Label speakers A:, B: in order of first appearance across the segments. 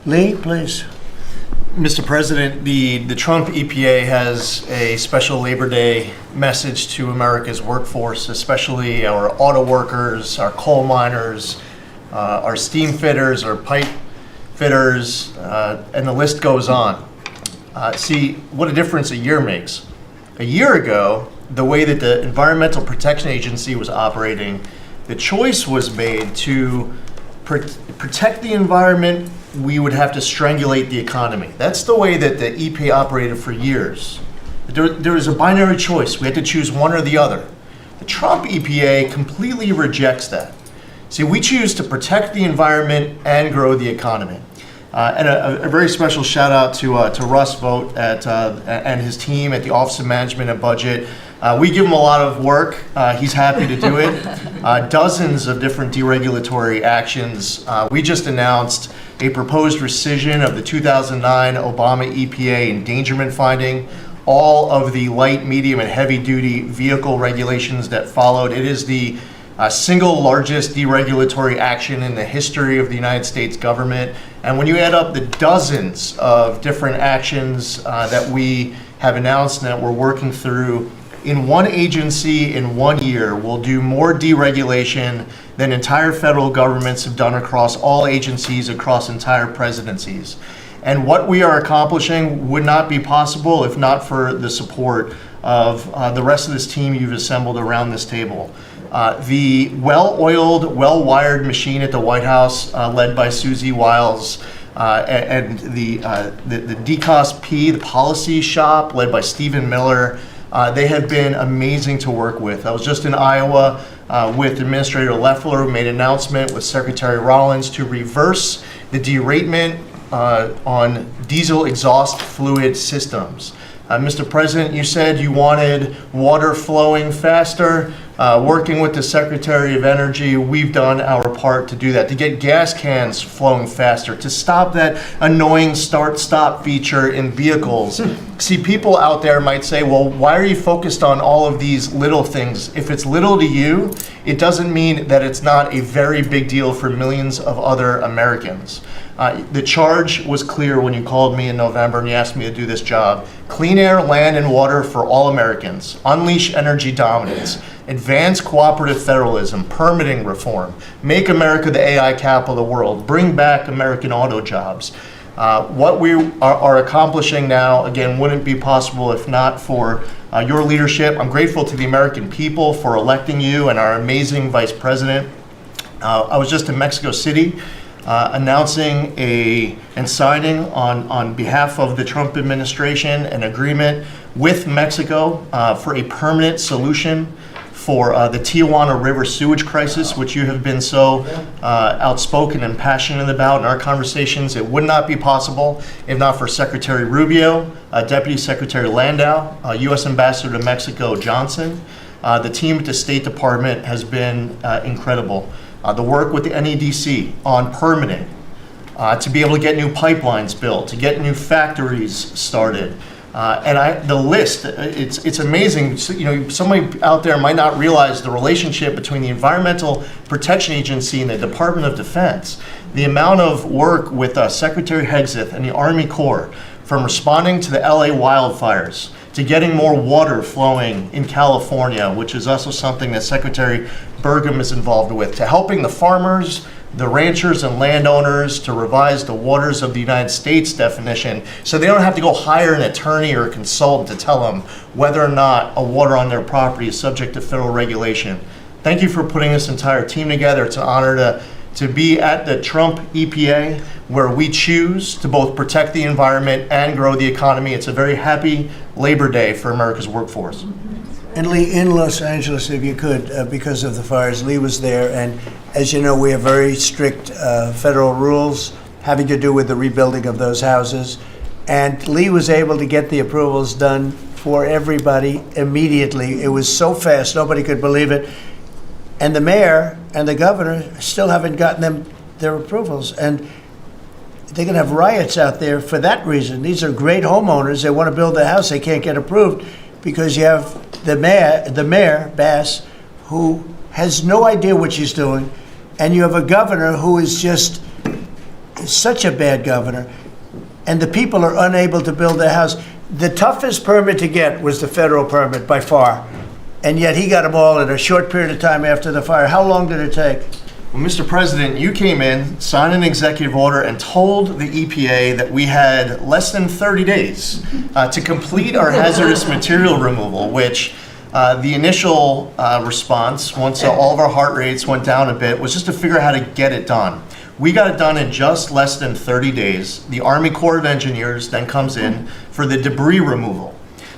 A: Lee, please.
B: Mr. President, the Trump EPA has a special Labor Day message to America's workforce, especially our auto workers, our coal miners, our steam fitters, our pipe fitters, and the list goes on. See what a difference a year makes. A year ago, the way that the Environmental Protection Agency was operating, the choice was made to protect the environment. We would have to strangulate the economy. That's the way that the EPA operated for years. There was a binary choice. We had to choose one or the other. The Trump EPA completely rejects that. See, we choose to protect the environment and grow the economy. And a very special shout out to Russ Vogt and his team at the Office of Management and Budget. We give him a lot of work. He's happy to do it. Dozens of different deregulatory actions. We just announced a proposed rescission of the 2009 Obama EPA endangerment finding, all of the light, medium, and heavy-duty vehicle regulations that followed. It is the single largest deregulatory action in the history of the United States government. And when you add up the dozens of different actions that we have announced and that we're working through, in one agency in 1 year, we'll do more deregulation than entire federal governments have done across all agencies, across entire presidencies. And what we are accomplishing would not be possible if not for the support of the rest of this team you've assembled around this table. The well-oiled, well-wired machine at the White House, led by Susie Wiles, and the DCOS P, the policy shop, led by Stephen Miller. They have been amazing to work with. I was just in Iowa with Administrator Loeffler, who made an announcement with Secretary Rollins to reverse the deratement on diesel exhaust fluid systems. Mr. President, you said you wanted water flowing faster. Working with the Secretary of Energy, we've done our part to do that, to get gas cans flowing faster, to stop that annoying start-stop feature in vehicles. See, people out there might say, well, why are you focused on all of these little things? If it's little to you, it doesn't mean that it's not a very big deal for millions of other Americans. The charge was clear when you called me in November and you asked me to do this job. Clean air, land, and water for all Americans. Unleash energy dominance. Advance cooperative federalism, permitting reform, make America the AI capital of the world, bring back American auto jobs. What we are accomplishing now, again, wouldn't be possible if not for your leadership. I'm grateful to the American people for electing you and our amazing Vice President. I was just in Mexico City announcing and signing on behalf of the Trump administration an agreement with Mexico for a permanent solution for the Tijuana River sewage crisis, which you have been so outspoken and passionate about in our conversations. It would not be possible if not for Secretary Rubio, Deputy Secretary Landau, U.S. Ambassador to Mexico Johnson. The team at the State Department has been incredible. The work with the NEDC on permitting, to be able to get new pipelines built, to get new factories started. And the list, it's amazing. So, somebody out there might not realize the relationship between the Environmental Protection Agency and the Department of Defense. The amount of work with Secretary Hegseth and the Army Corps, from responding to the LA wildfires, to getting more water flowing in California, which is also something that Secretary Burgum is involved with, to helping the farmers, the ranchers and landowners to revise the waters of the United States definition so they don't have to go hire an attorney or a consultant to tell them whether or not a water on their property is subject to federal regulation. Thank you for putting this entire team together. It's an honor to be at the Trump EPA, where we choose to both protect the environment and grow the economy. It's a very happy Labor Day for America's workforce.
A: And Lee, in Los Angeles, if you could, because of the fires, Lee was there. And as you know, we have very strict federal rules having to do with the rebuilding of those houses. And Lee was able to get the approvals done for everybody immediately. It was so fast, nobody could believe it. And the mayor and the governor still haven't gotten their approvals. And they're going to have riots out there for that reason. These are great homeowners. They want to build a house. They can't get approved because you have the mayor, Bass, who has no idea what she's doing. And you have a governor who is just, is such a bad governor, and the people are unable to build their house. The toughest permit to get was the federal permit by far, and yet he got them all in a short period of time after the fire. How long did it take?
B: Well, Mr. President, you came in, signed an executive order, and told the EPA that we had less than 30 days to complete our hazardous material removal, which the initial response, once all of our heart rates went down a bit, was just to figure out how to get it done. We got it done in just less than 30 days. The Army Corps of Engineers then comes in for the debris removal.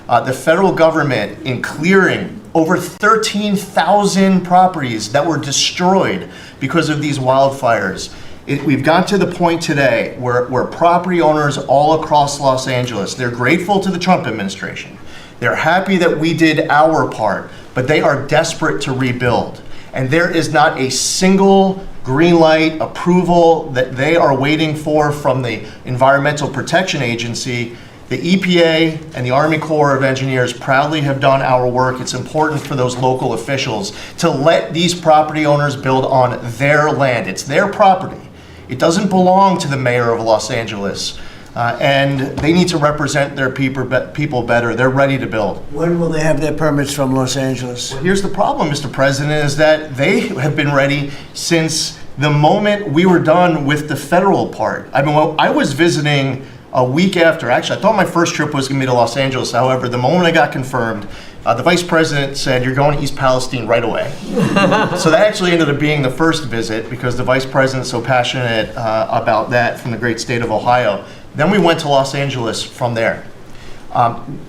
B: The federal government, in clearing over 13,000 properties that were destroyed because of these wildfires. We've got to the point today where property owners all across Los Angeles, they're grateful to the Trump administration. They're happy that we did our part, but they are desperate to rebuild. And there is not a single green light approval that they are waiting for from the Environmental Protection Agency. The EPA and the Army Corps of Engineers proudly have done our work. It's important for those local officials to let these property owners build on their land. It's their property. It doesn't belong to the mayor of Los Angeles. And they need to represent their people better. They're ready to build.
A: When will they have their permits from Los Angeles?
B: Well, here's the problem, Mr. President, is that they have been ready since the moment we were done with the federal part. I mean, I was visiting a week after. Actually, I thought my first trip was going to be to Los Angeles. However, the moment I got confirmed, the vice president said, "You're going to East Palestine right away." So that actually ended up being the first visit because the vice president's so passionate about that from the great state of Ohio. Then we went to Los Angeles from there.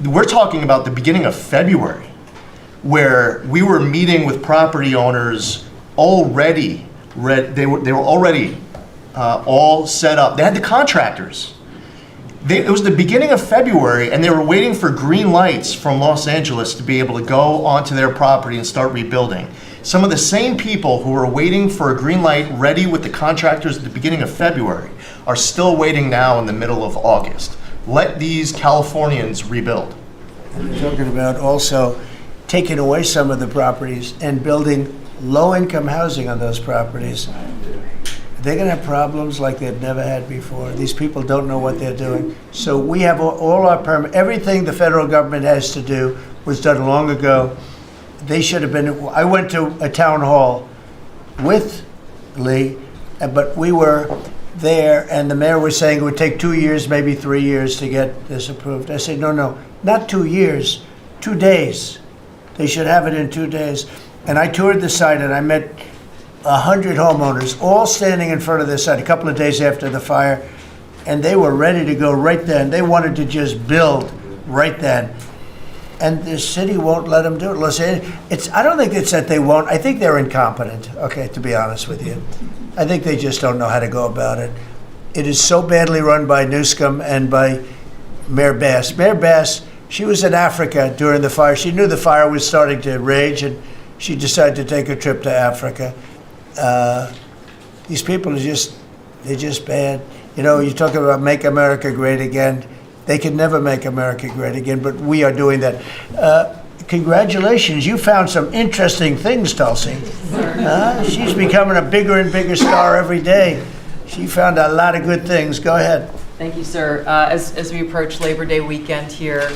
B: We're talking about the beginning of February, where we were meeting with property owners already. They were already all set up. They had the contractors. It was the beginning of February, and they were waiting for green lights from Los Angeles to be able to go onto their property and start rebuilding. Some of the same people who were waiting for a green light ready with the contractors at the beginning of February are still waiting now in the middle of August. Let these Californians rebuild.
A: And we're talking about also taking away some of the properties and building low-income housing on those properties. They're going to have problems like they've never had before. These people don't know what they're doing. So we have all our permit. Everything the federal government has to do was done long ago. They should have been. I went to a town hall with Lee, but we were there, and the mayor was saying it would take 2 years, maybe 3 years to get this approved. I said, no, not 2 years, 2 days. They should have it in 2 days. And I toured the site, and I met 100 homeowners, all standing in front of the site a couple of days after the fire, and they were ready to go right then. They wanted to just build right then. And the city won't let them do it. Los Angeles, I don't think it's that they won't. I think they're incompetent, okay, to be honest with you. I think they just don't know how to go about it. It is so badly run by Newsom and by Mayor Bass. Mayor Bass, she was in Africa during the fire. She knew the fire was starting to rage, and she decided to take a trip to Africa. These people they're just bad. You know, you talk about make America great again. They can never make America great again, but we are doing that. Congratulations, you found some interesting things, Tulsi. She's becoming a bigger and bigger star every day. She found a lot of good things. Go ahead.
C: Thank you, sir. As we approach Labor Day weekend here,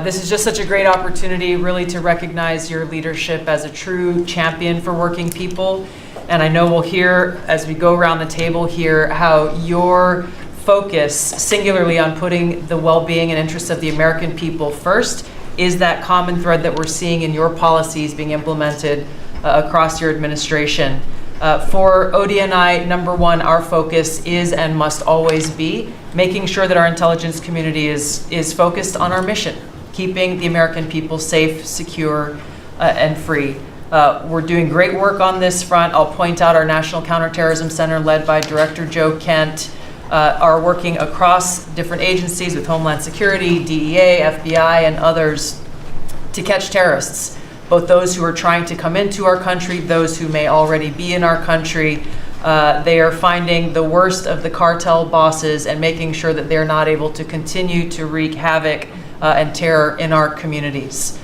C: this is just such a great opportunity really to recognize your leadership as a true champion for working people. And I know we'll hear, as we go around the table here, how your focus singularly on putting the well-being and interests of the American people first is that common thread that we're seeing in your policies being implemented across your administration. For ODNI, number one, our focus is and must always be making sure that our intelligence community is focused on our mission, keeping the American people safe, secure, and free. We're doing great work on this front. I'll point out our National Counterterrorism Center, led by Director Joe Kent, are working across different agencies with Homeland Security, DEA, FBI, and others to catch terrorists, both those who are trying to come into our country, those who may already be in our country. They are finding the worst of the cartel bosses and making sure that they're not able to continue to wreak havoc and terror in our communities.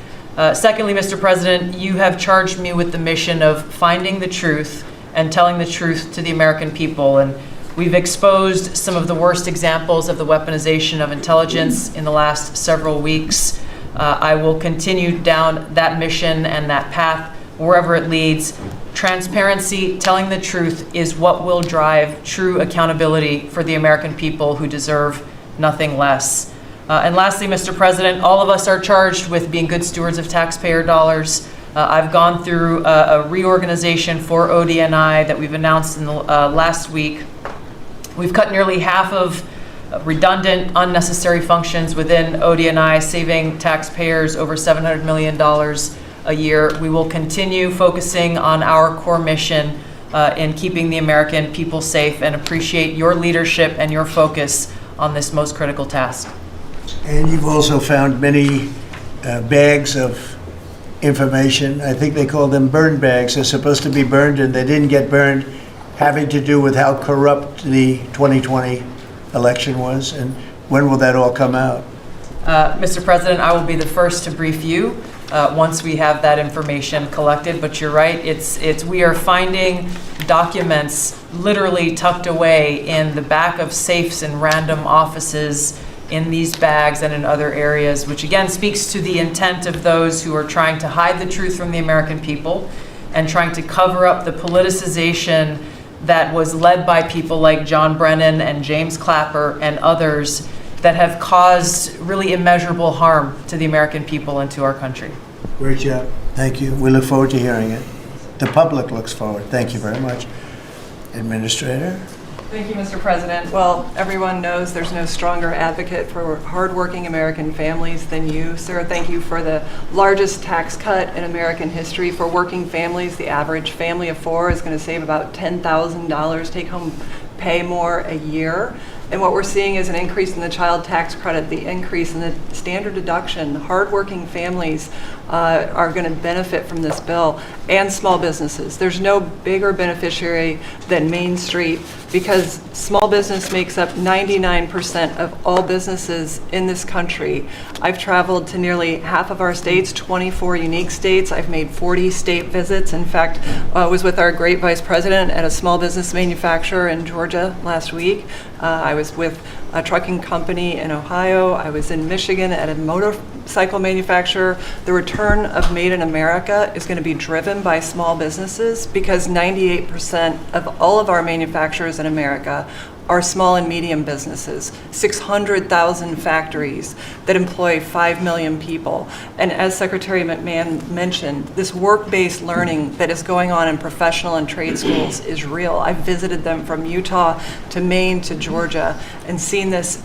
C: Secondly, Mr. President, you have charged me with the mission of finding the truth and telling the truth to the American people. And We've exposed some of the worst examples of the weaponization of intelligence in the last several weeks. I will continue down that mission and that path wherever it leads. Transparency, telling the truth, is what will drive true accountability for the American people who deserve nothing less. And lastly, Mr. President, all of us are charged with being good stewards of taxpayer dollars. I've gone through a reorganization for ODNI that we've announced in the last week. We've cut nearly half of redundant, unnecessary functions within ODNI, saving taxpayers over $700 million a year. We will continue focusing on our core mission in keeping the American people safe, and appreciate your leadership and your focus on this most critical task.
A: And you've also found many bags of information. I think they call them burn bags. They're supposed to be burned and they didn't get burned, having to do with how corrupt the 2020 election was. And when will that all come out?
C: Mr. President, I will be the first to brief you once we have that information collected. But you're right, we are finding documents literally tucked away in the back of safes and random offices in these bags and in other areas, which again speaks to the intent of those who are trying to hide the truth from the American people and trying to cover up the politicization that was led by people like John Brennan and James Clapper and others that have caused really immeasurable harm to the American people and to our country.
A: Great job. Thank you. We look forward to hearing it. The public looks forward. Thank you very much. Administrator?
D: Thank you, Mr. President. Well, everyone knows there's no stronger advocate for hardworking American families than you, sir. Thank you for the largest tax cut in American history for working families. The average family of four is going to save about $10,000 take-home pay more a year. And what we're seeing is an increase in the child tax credit, the increase in the standard deduction. Hardworking families are going to benefit from this bill, and small businesses. There's no bigger beneficiary than Main Street, because small business makes up 99% of all businesses in this country. I've traveled to nearly half of our states, 24 unique states. I've made 40 state visits. In fact, I was with our great vice president at a small business manufacturer in Georgia last week. I was with a trucking company in Ohio. I was in Michigan at a motorcycle manufacturer. The return of Made in America is going to be driven by small businesses, because 98% of all of our manufacturers in America are small and medium businesses, 600,000 factories that employ 5 million people. And as Secretary McMahon mentioned, this work-based learning that is going on in professional and trade schools is real. I've visited them from Utah to Maine to Georgia and seen this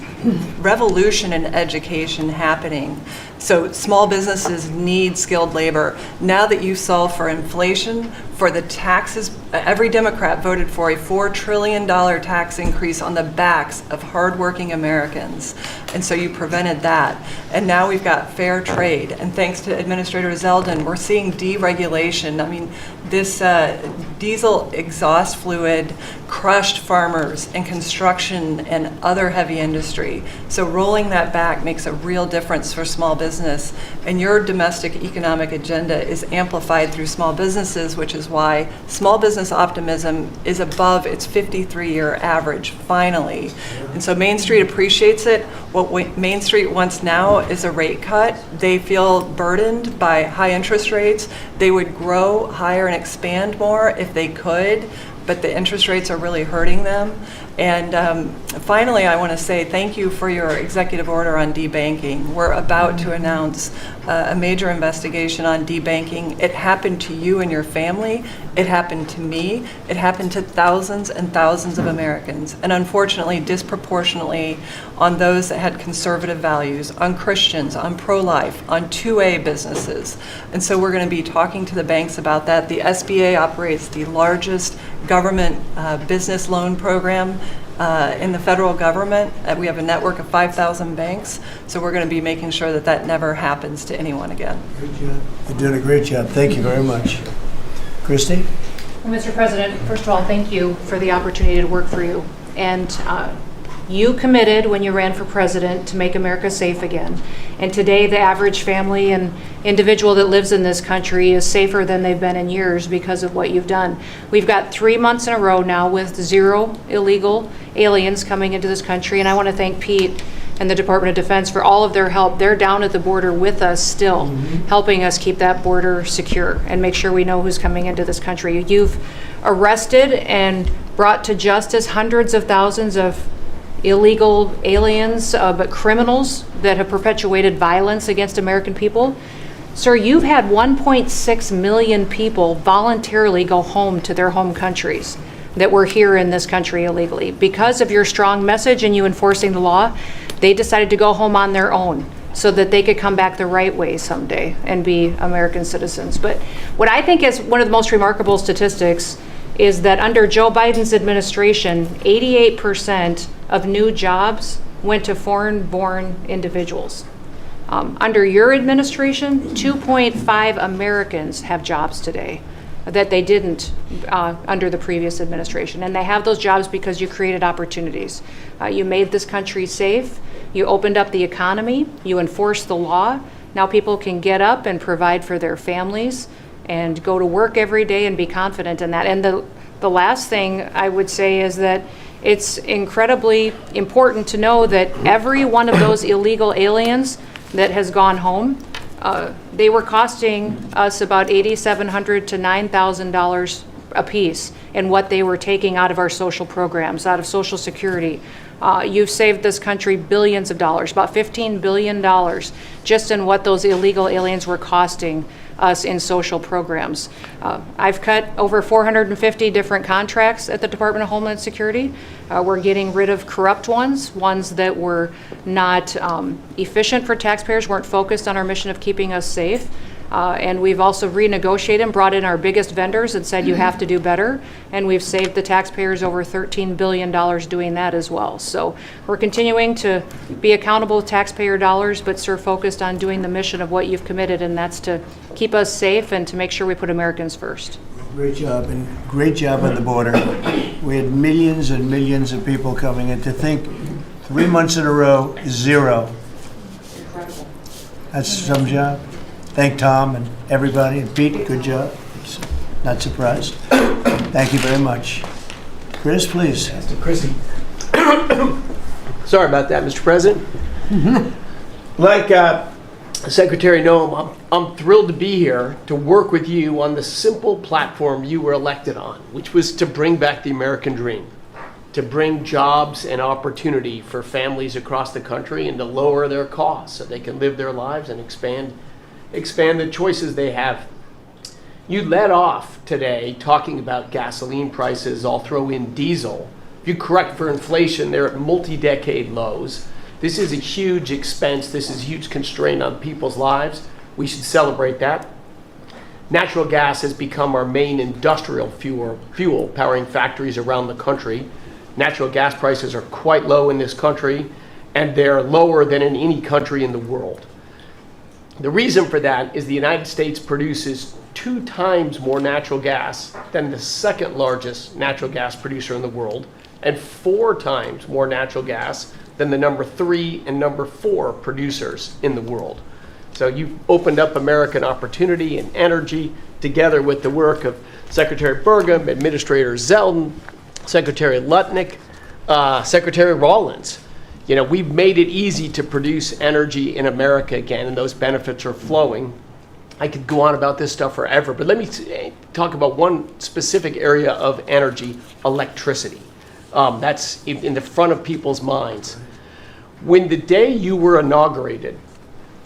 D: revolution in education happening. So small businesses need skilled labor. Now that you solve for inflation, for the taxes, every Democrat voted for a $4 trillion tax increase on the backs of hardworking Americans. And so you prevented that. And now we've got fair trade. And thanks to Administrator Zeldin, we're seeing deregulation. I mean, this diesel exhaust fluid crushed farmers and construction and other heavy industry. So rolling that back makes a real difference for small business. And your domestic economic agenda is amplified through small businesses, which is why small business optimism is above its 53-year average, finally. And so Main Street appreciates it. What Main Street wants now is a rate cut. They feel burdened by high interest rates. They would grow, hire, and expand more if they could, but the interest rates are really hurting them. And finally, I want to say thank you for your executive order on debanking. We're about to announce a major investigation on debanking. It happened to you and your family. It happened to me. It happened to thousands and thousands of Americans, and unfortunately, disproportionately on those that had conservative values, on Christians, on pro-life, on 2A businesses. And so we're going to be talking to the banks about that. The SBA operates the largest government business loan program in the federal government. We have a network of 5,000 banks, so we're going to be making sure that that never happens to anyone again.
A: Great job. You're doing a great job. Thank you very much. Christy?
E: Well, Mr. President, first of all, thank you for the opportunity to work for you. And You committed when you ran for president to make America safe again. And today the average family and individual that lives in this country is safer than they've been in years because of what you've done. We've got 3 months in a row now with 0 illegal aliens coming into this country. And I want to thank Pete and the Department of Defense for all of their help. They're down at the border with us still, helping us keep that border secure and make sure we know who's coming into this country. You've arrested and brought to justice hundreds of thousands of illegal aliens, but criminals that have perpetuated violence against American people. Sir, you've had 1.6 million people voluntarily go home to their home countries that were here in this country illegally. Because of your strong message and you enforcing the law, they decided to go home on their own so that they could come back the right way someday and be American citizens. But what I think is one of the most remarkable statistics is that under Joe Biden's administration, 88% of new jobs went to foreign-born individuals. Under your administration, 2.5 Americans have jobs today that they didn't under the previous administration. And they have those jobs because you created opportunities. You made this country safe. You opened up the economy. You enforced the law. Now people can get up and provide for their families and go to work every day and be confident in that. And the last thing I would say is that it's incredibly important to know that every one of those illegal aliens that has gone home, they were costing us about $8,700 to $9,000 a piece in what they were taking out of our social programs, out of Social Security. You've saved this country billions of dollars, about $15 billion, just in what those illegal aliens were costing us in social programs. I've cut over 450 different contracts at the Department of Homeland Security. We're getting rid of corrupt ones that were not efficient for taxpayers, weren't focused on our mission of keeping us safe. And we've also renegotiated and brought in our biggest vendors and said you have to do better. And we've saved the taxpayers over $13 billion doing that as well. So we're continuing to be accountable with taxpayer dollars, but sir, focused on doing the mission of what you've committed, and that's to keep us safe and to make sure we put Americans first.
A: Great job, and great job on the border. We had millions and millions of people coming in. To think 3 months in a row, 0.
E: Incredible.
A: That's some job. Thank Tom and everybody, and Pete, good job. Not surprised. Thank you very much. Chris, please.
F: Mr. Chrissy. Sorry about that, Mr. President. Like Secretary Noem, I'm thrilled to be here to work with you on the simple platform you were elected on, which was to bring back the American dream, to bring jobs and opportunity for families across the country and to lower their costs so they can live their lives and expand the choices they have. You led off today talking about gasoline prices. I'll throw in diesel. If you correct for inflation, they're at multi-decade lows. This is a huge expense. This is a huge constraint on people's lives. We should celebrate that. Natural gas has become our main industrial fuel powering factories around the country. Natural gas prices are quite low in this country, and they're lower than in any country in the world. The reason for that is the United States produces 2 times more natural gas than the second largest natural gas producer in the world, and 4 times more natural gas than the number 3 and number 4 producers in the world. So you've opened up American opportunity and energy together with the work of Secretary Burgum, Administrator Zeldin, Secretary Lutnick, Secretary Rawlins. You know, we've made it easy to produce energy in America again, and those benefits are flowing. I could go on about this stuff forever, but let me talk about one specific area of energy, electricity. That's in the front of people's minds. When the day you were inaugurated,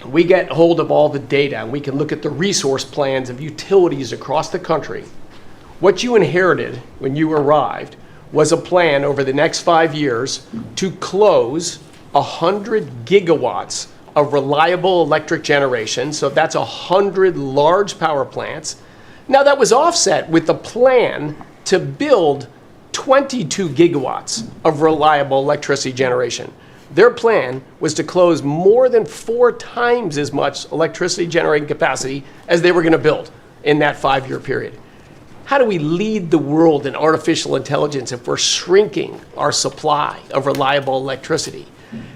F: we get hold of all the data, and we can look at the resource plans of utilities across the country. What you inherited when you arrived was a plan over the next 5 years to close 100 gigawatts of reliable electric generation. So that's 100 large power plants. Now that was offset with the plan to build 22 gigawatts of reliable electricity generation. Their plan was to close more than 4 times as much electricity generating capacity as they were going to build in that 5-year period. how do we lead the world in artificial intelligence if we're shrinking our supply of reliable electricity?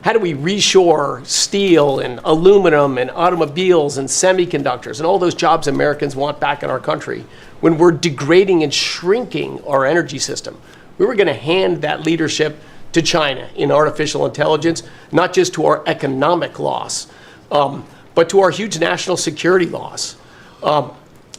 F: How do we reshore steel and aluminum and automobiles and semiconductors and all those jobs Americans want back in our country when we're degrading and shrinking our energy system? We were going to hand that leadership to China in artificial intelligence, not just to our economic loss, but to our huge national security loss.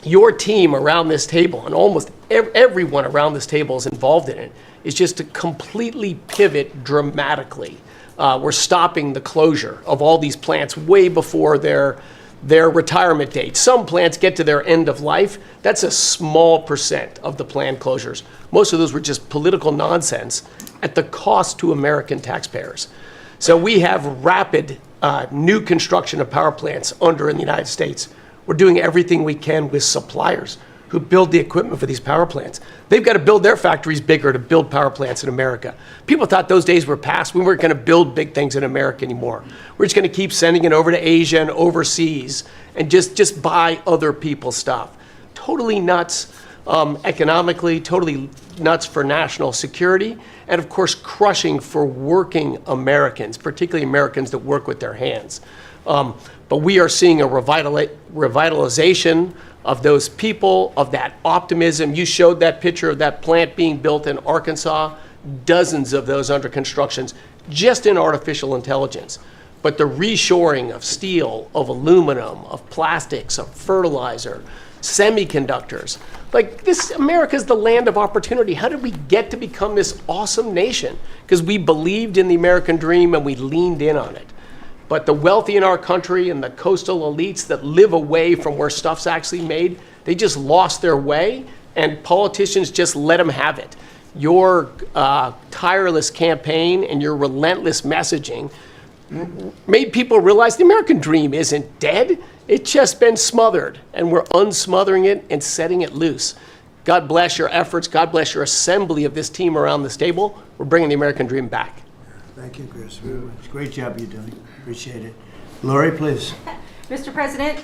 F: Your team around this table, and almost everyone around this table is involved in it, is just to completely pivot dramatically. We're stopping the closure of all these plants way before their retirement date. Some plants get to their end of life. That's a small percent of the planned closures. Most of those were just political nonsense at the cost to American taxpayers. So we have rapid new construction of power plants under in the United States. We're doing everything we can with suppliers who build the equipment for these power plants. They've got to build their factories bigger to build power plants in America. People thought those days were past. We weren't going to build big things in America anymore. We're just going to keep sending it over to Asia and overseas and just buy other people's stuff. Totally nuts economically, totally nuts for national security, and of course crushing for working Americans, particularly Americans that work with their hands. But we are seeing a revitalization of those people, of that optimism. You showed that picture of that plant being built in Arkansas, dozens of those under construction, just in artificial intelligence. But the reshoring of steel, of aluminum, of plastics, of fertilizer, semiconductors. Like this, America's the land of opportunity. How did we get to become this awesome nation? Because we believed in the American dream and we leaned in on it. But the wealthy in our country and the coastal elites that live away from where stuff's actually made, they just lost their way, and politicians just let them have it. Your tireless campaign and your relentless messaging made people realize the American dream isn't dead. It's just been smothered, and we're unsmothering it and setting it loose. God bless your efforts. God bless your assembly of this team around this table. We're bringing the American dream back.
A: Thank you, Chris. Very much. Great job you're doing. Appreciate it. Lori, please.
G: Mr. President,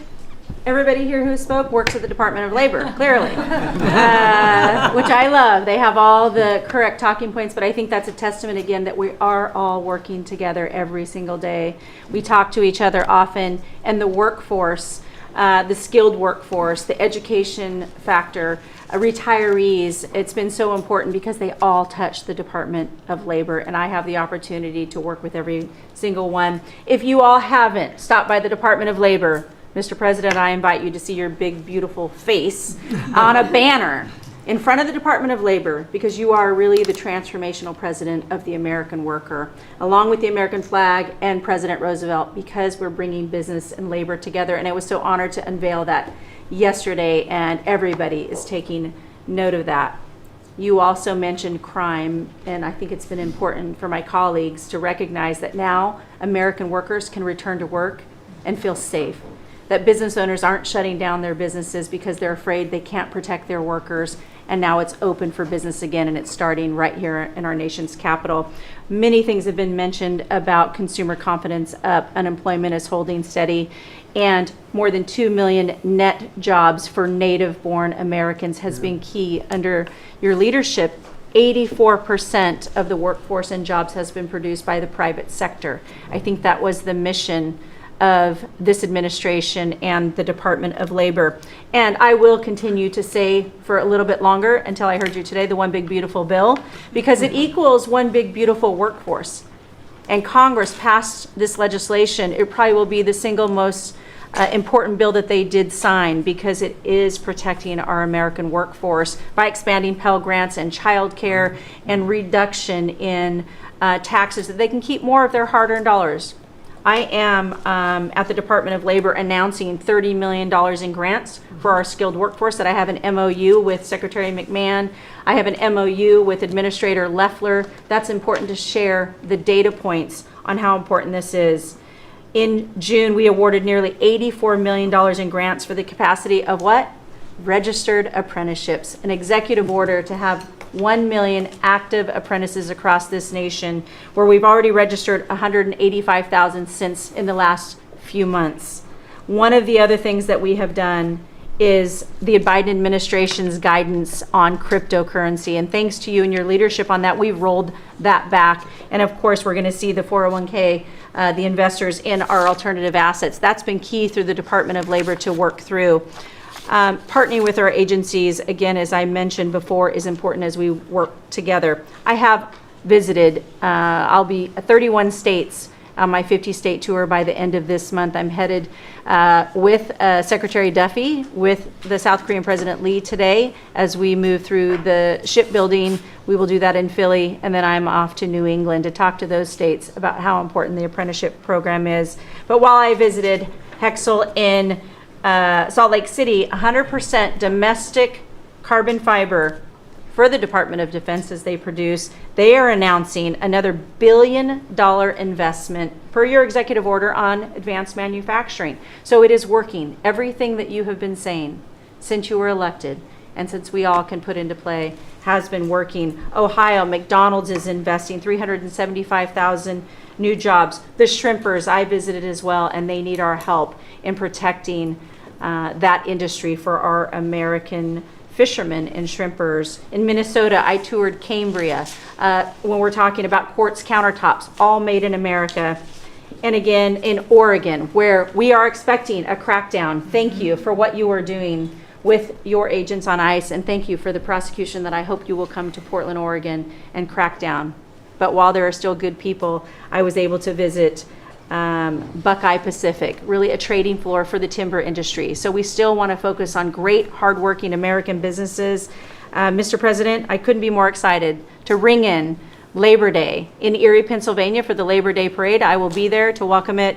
G: everybody here who spoke works at the Department of Labor, clearly, which I love. They have all the correct talking points, but I think that's a testament again that we are all working together every single day. We talk to each other often, and the workforce, the skilled workforce, the education factor, retirees, it's been so important because they all touch the Department of Labor, and I have the opportunity to work with every single one. If you all haven't stopped by the Department of Labor, Mr. President, I invite you to see your big, beautiful face on a banner in front of the Department of Labor, because you are really the transformational president of the American worker, along with the American flag and President Roosevelt, because we're bringing business and labor together. And I was so honored to unveil that yesterday, and everybody is taking note of that. You also mentioned crime, and I think it's been important for my colleagues to recognize that now American workers can return to work and feel safe. That business owners aren't shutting down their businesses because they're afraid they can't protect their workers, and now it's open for business again, and it's starting right here in our nation's capital. Many things have been mentioned about consumer confidence up, unemployment is holding steady, and more than 2 million net jobs for native-born Americans has been key under your leadership. 84% of the workforce and jobs has been produced by the private sector. I think that was the mission of this administration and the Department of Labor. And I will continue to say for a little bit longer, until I heard you today, the one big beautiful bill, because it equals one big beautiful workforce. And Congress passed this legislation. It probably will be the single most important bill that they did sign, because it is protecting our American workforce by expanding Pell Grants and childcare and reduction in taxes, that they can keep more of their hard-earned dollars. I am at the Department of Labor announcing $30 million in grants for our skilled workforce, that I have an MOU with Secretary McMahon. I have an MOU with Administrator Loeffler. That's important to share the data points on how important this is. In June, we awarded nearly $84 million in grants for the capacity of what? Registered apprenticeships, an executive order to have 1 million active apprentices across this nation, where we've already registered 185,000 since in the last few months. One of the other things that we have done is the Biden administration's guidance on cryptocurrency. And thanks to you and your leadership on that, we've rolled that back. And of course, we're going to see the 401k, the investors in our alternative assets. That's been key through the Department of Labor to work through. Partnering with our agencies, again, as I mentioned before, is important as we work together. I have visited, I'll be 31 states on my 50-state tour by the end of this month. I'm headed with Secretary Duffy, with the South Korean President Lee today as we move through the shipbuilding. We will do that in Philly, and then I'm off to New England to talk to those states about how important the apprenticeship program is. But while I visited Hexel in Salt Lake City, 100% domestic carbon fiber for the Department of Defense as they produce. They are announcing another $1 billion investment per your executive order on advanced manufacturing. So it is working. Everything that you have been saying since you were elected and since we all can put into play has been working. Ohio, McDonald's is investing 375,000 new jobs. The shrimpers I visited as well, and they need our help in protecting that industry for our American fishermen and shrimpers. In Minnesota, I toured Cambria. When we're talking about quartz countertops, all made in America. And again, in Oregon, where we are expecting a crackdown. Thank you for what you are doing with your agents on ICE, and thank you for the prosecution that I hope you will come to Portland, Oregon and crack down. But while there are still good people, I was able to visit Buckeye Pacific, really a trading floor for the timber industry. So we still want to focus on great, hardworking American businesses. Mr. President, I couldn't be more excited to ring in Labor Day in Erie, Pennsylvania for the Labor Day Parade. I will be there to welcome it.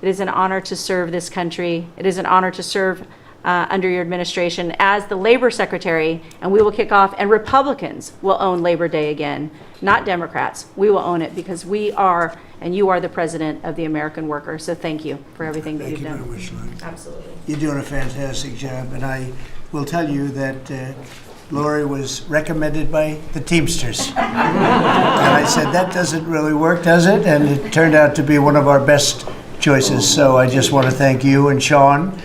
G: It is an honor to serve this country. It is an honor to serve under your administration as the Labor Secretary, and we will kick off, and Republicans will own Labor Day again, not Democrats. We will own it because we are, and you are the president of the American worker. So thank you for everything that you've done.
A: Thank you very much, Lori.
G: Absolutely.
A: You're doing a fantastic job, and I will tell you that Lori was recommended by the Teamsters. And I said, that doesn't really work, does it? And it turned out to be one of our best choices. So I just want to thank you and Sean,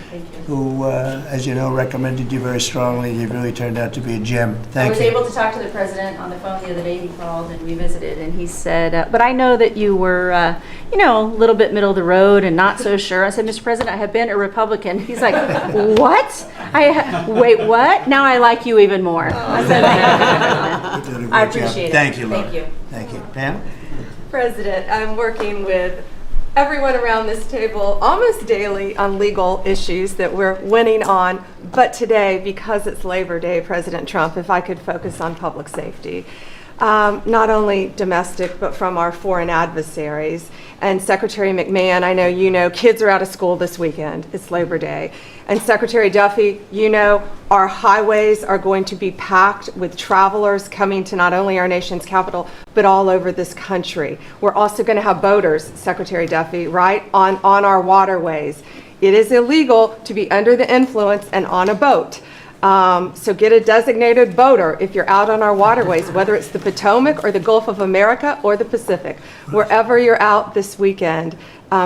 A: who, as you know, recommended you very strongly. You really turned out to be a gem. Thank you.
G: I was able to talk to the president on the phone the other day. He called and we visited, and he said, but I know that you were, a little bit middle of the road and not so sure. I said, Mr. President, I have been a Republican. He's like, what? Wait, what? Now I like you even more. I said,
A: You're doing a great
G: I
A: job.
G: appreciate it.
A: Thank you, Lori.
G: Thank you.
A: Thank you. Pam?
D: President, I'm working with everyone around this table almost daily on legal issues that we're winning on. But today, because it's Labor Day, President Trump, if I could focus on public safety. Not only domestic, but from our foreign adversaries. And Secretary McMahon, I know you know, kids are out of school this weekend. It's Labor Day. And Secretary Duffy, you know, our highways are going to be packed with travelers coming to not only our nation's capital, but all over this country. We're also going to have boaters, Secretary Duffy, right, on our waterways. It is illegal to be under the influence and on a boat. So get a designated boater if you're out on our waterways, whether it's the Potomac or the Gulf of America or the Pacific. Wherever you're out this weekend,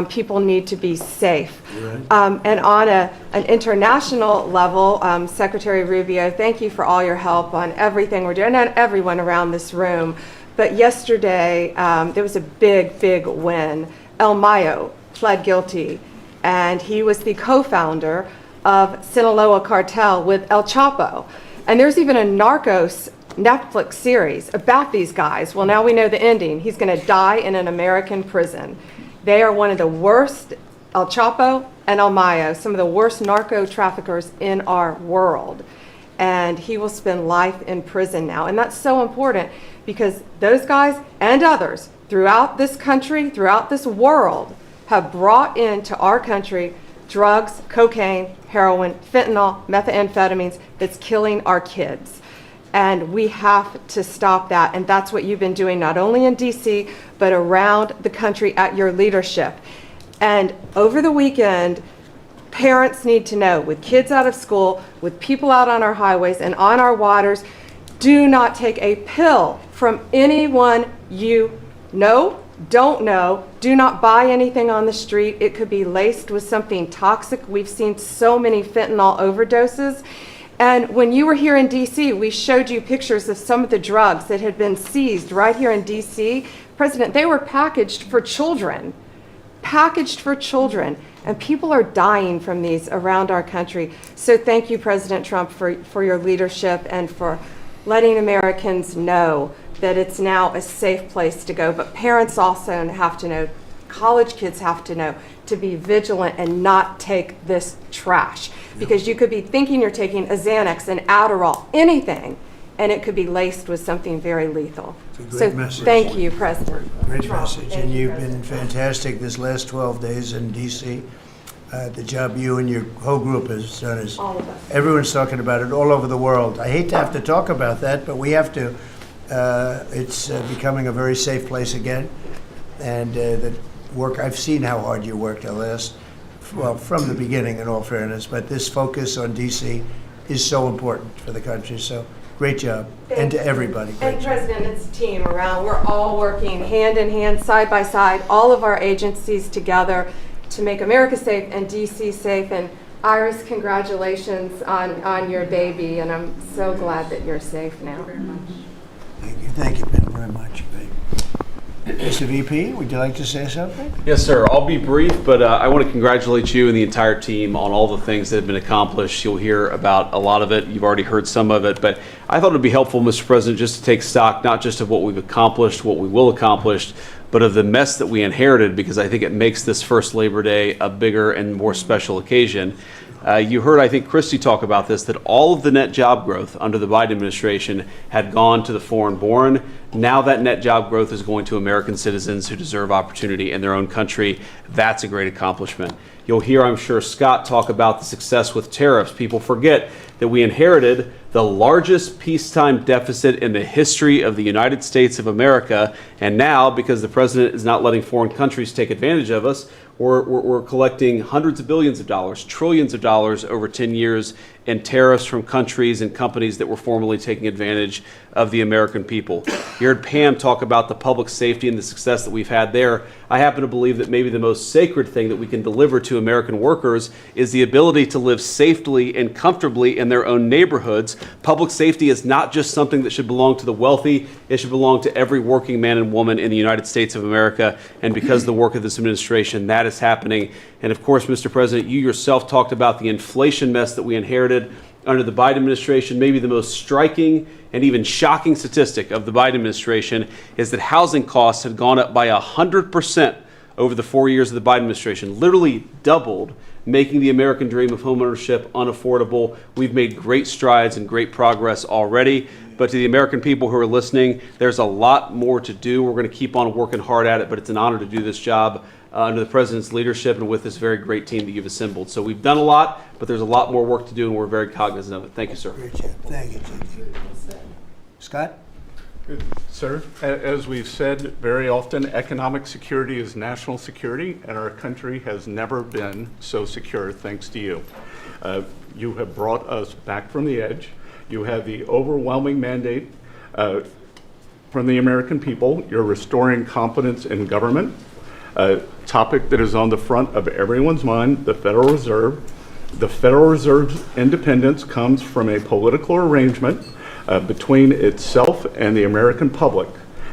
D: people need to be safe. And on an international level, Secretary Rubio, thank you for all your help on everything we're doing, and everyone around this room. But yesterday, there was a big, big win. El Mayo pled guilty, and he was the co-founder of Sinaloa cartel with El Chapo. And there's even a Narcos Netflix series about these guys. Well, now we know the ending. He's going to die in an American prison. They are one of the worst, El Chapo and El Mayo, some of the worst narco traffickers in our world. And he will spend life in prison now. And that's so important because those guys and others throughout this country, throughout this world, have brought into our country drugs, cocaine, heroin, fentanyl, methamphetamines that's killing our kids. And we have to stop that. And that's what you've been doing, not only in DC, but around the country at your leadership. And over the weekend, parents need to know, with kids out of school, with people out on our highways and on our waters, do not take a pill from anyone you know, don't know,
H: Do not buy anything on the street. It could be laced with something toxic. We've seen so many fentanyl overdoses. And when you were here in DC, we showed you pictures of some of the drugs that had been seized right here in DC. President, they were packaged for children. Packaged for children. And people are dying from these around our country. So thank you, President Trump, for your leadership and for letting Americans know that it's now a safe place to go. But parents also have to know, college kids have to know, to be vigilant and not take this trash. Because you could be thinking you're taking a Xanax, an Adderall, anything, and it could be laced with something very lethal.
A: It's a great message.
H: Thank you, President
A: Great
H: Trump.
A: message,
H: Thank
A: and
H: you,
A: you've been fantastic this last 12 days in DC. The job you and your whole group has done is,
H: All of us.
A: everyone's talking about it all over the world. I hate to have to talk about that, but we have to. It's becoming a very safe place again, and the work, I've seen how hard you worked the last, well, from the beginning in all fairness, but this focus on DC is so important for the country, so great job, and to everybody, great
H: And
A: job.
H: President, it's a team around. We're all working hand in hand, side by side, all of our agencies together to make America safe and DC safe. And Iris, congratulations on your baby, and I'm so glad that you're safe now.
A: Thank you, Pam, very much. Mr. VP, would you like to say something?
I: Yes, sir. I'll be brief, but I want to congratulate you and the entire team on all the things that have been accomplished. You'll hear about a lot of it. You've already heard some of it, but I thought it would be helpful, Mr. President, just to take stock, not just of what we've accomplished, what we will accomplish, but of the mess that we inherited, because I think it makes this first Labor Day a bigger and more special occasion. You heard, I think, Christie talk about this, that all of the net job growth under the Biden administration had gone to the foreign-born. Now that net job growth is going to American citizens who deserve opportunity in their own country. That's a great accomplishment. You'll hear, I'm sure, Scott talk about the success with tariffs. People forget that we inherited the largest peacetime deficit in the history of the United States of America. And now, because the president is not letting foreign countries take advantage of us, we're collecting hundreds of billions of dollars, trillions of dollars over 10 years in tariffs from countries and companies that were formerly taking advantage of the American people. You heard Pam talk about the public safety and the success that we've had there. I happen to believe that maybe the most sacred thing that we can deliver to American workers is the ability to live safely and comfortably in their own neighborhoods. Public safety is not just something that should belong to the wealthy. It should belong to every working man and woman in the United States of America. And because of the work of this administration, that is happening. And of course, Mr. President, you yourself talked about the inflation mess that we inherited under the Biden administration. Maybe the most striking and even shocking statistic of the Biden administration is that housing costs had gone up by 100% over the 4 years of the Biden administration, literally doubled, making the American dream of homeownership unaffordable. We've made great strides and great progress already. But to the American people who are listening, there's a lot more to do. We're going to keep on working hard at it, but it's an honor to do this job under the president's leadership and with this very great team that you've assembled. So we've done a lot, but there's a lot more work to do, and we're very cognizant of it. Thank you, sir.
A: Great job, thank you, J.D. Scott?
J: Sir, as we've said very often, economic security is national security, and our country has never been so secure thanks to you. You have brought us back from the edge. You have the overwhelming mandate from the American people. You're restoring confidence in government, a topic that is on the front of everyone's mind, the Federal Reserve. The Federal Reserve's independence comes from a political arrangement between itself and the American public.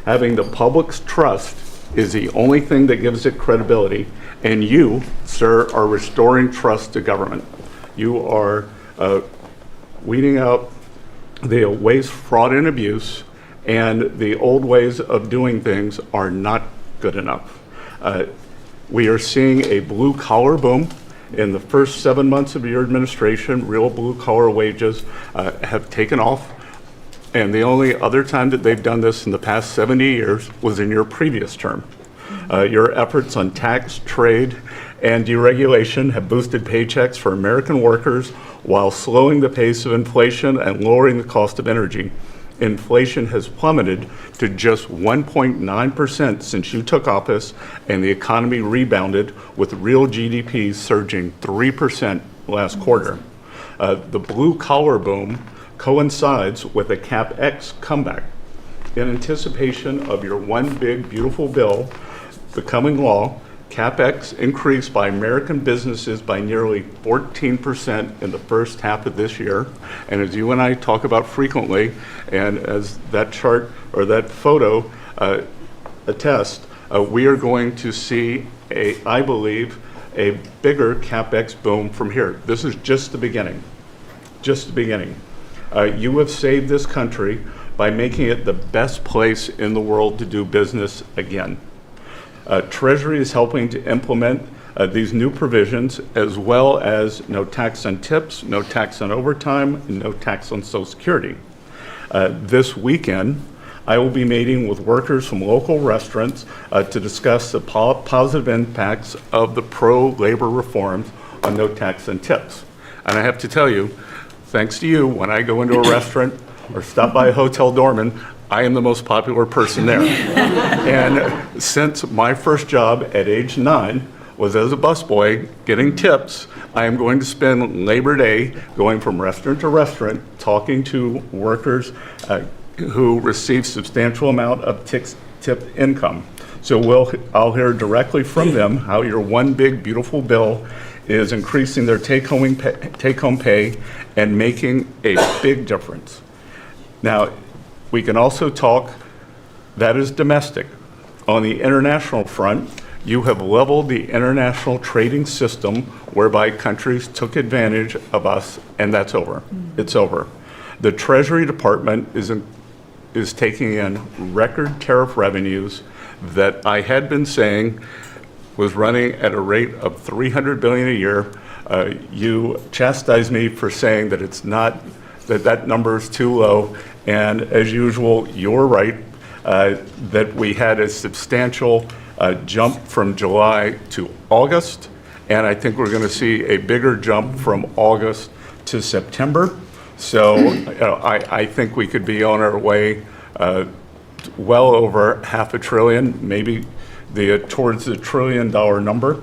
J: Having the public's trust is the only thing that gives it credibility, and you, sir, are restoring trust to government. You are weeding out the waste, fraud, and abuse, and the old ways of doing things are not good enough. We are seeing a blue-collar boom. In the first 7 months of your administration, real blue-collar wages have taken off. And the only other time that they've done this in the past 70 years was in your previous term. Your efforts on tax, trade, and deregulation have boosted paychecks for American workers while slowing the pace of inflation and lowering the cost of energy. Inflation has plummeted to just 1.9% since you took office, and the economy rebounded with real GDP surging 3% last quarter. The blue-collar boom coincides with a CapEx comeback. In anticipation of your one big beautiful bill becoming law, CapEx increased by American businesses by nearly 14% in the first half of this year. And as you and I talk about frequently, and as that chart or that photo attests, we are going to see, I believe, a bigger CapEx boom from here. This is just the beginning, just the beginning. You have saved this country by making it the best place in the world to do business again. Treasury is helping to implement these new provisions, as well as no tax on tips, no tax on overtime, and no tax on Social Security. This weekend, I will be meeting with workers from local restaurants to discuss the positive impacts of the pro-labor reforms on no tax on tips. And I have to tell you, thanks to you, when I go into a restaurant or stop by a hotel doorman, I am the most popular person there. And since my first job at age 9 was as a busboy getting tips, I am going to spend Labor Day going from restaurant to restaurant talking to workers who receive substantial amount of tip income. So I'll hear directly from them how your one big beautiful bill is increasing their take-home pay and making a big difference. Now, we can also talk, that is domestic. On the international front, you have leveled the international trading system whereby countries took advantage of us, and that's over. It's over. The Treasury Department is taking in record tariff revenues that I had been saying was running at a rate of $300 billion a year. You chastised me for saying that it's not, that number is too low. And as usual, you're right, that we had a substantial jump from July to August. And I think we're going to see a bigger jump from August to September. So I think we could be on our way well over $500 billion, maybe towards the $1 trillion number.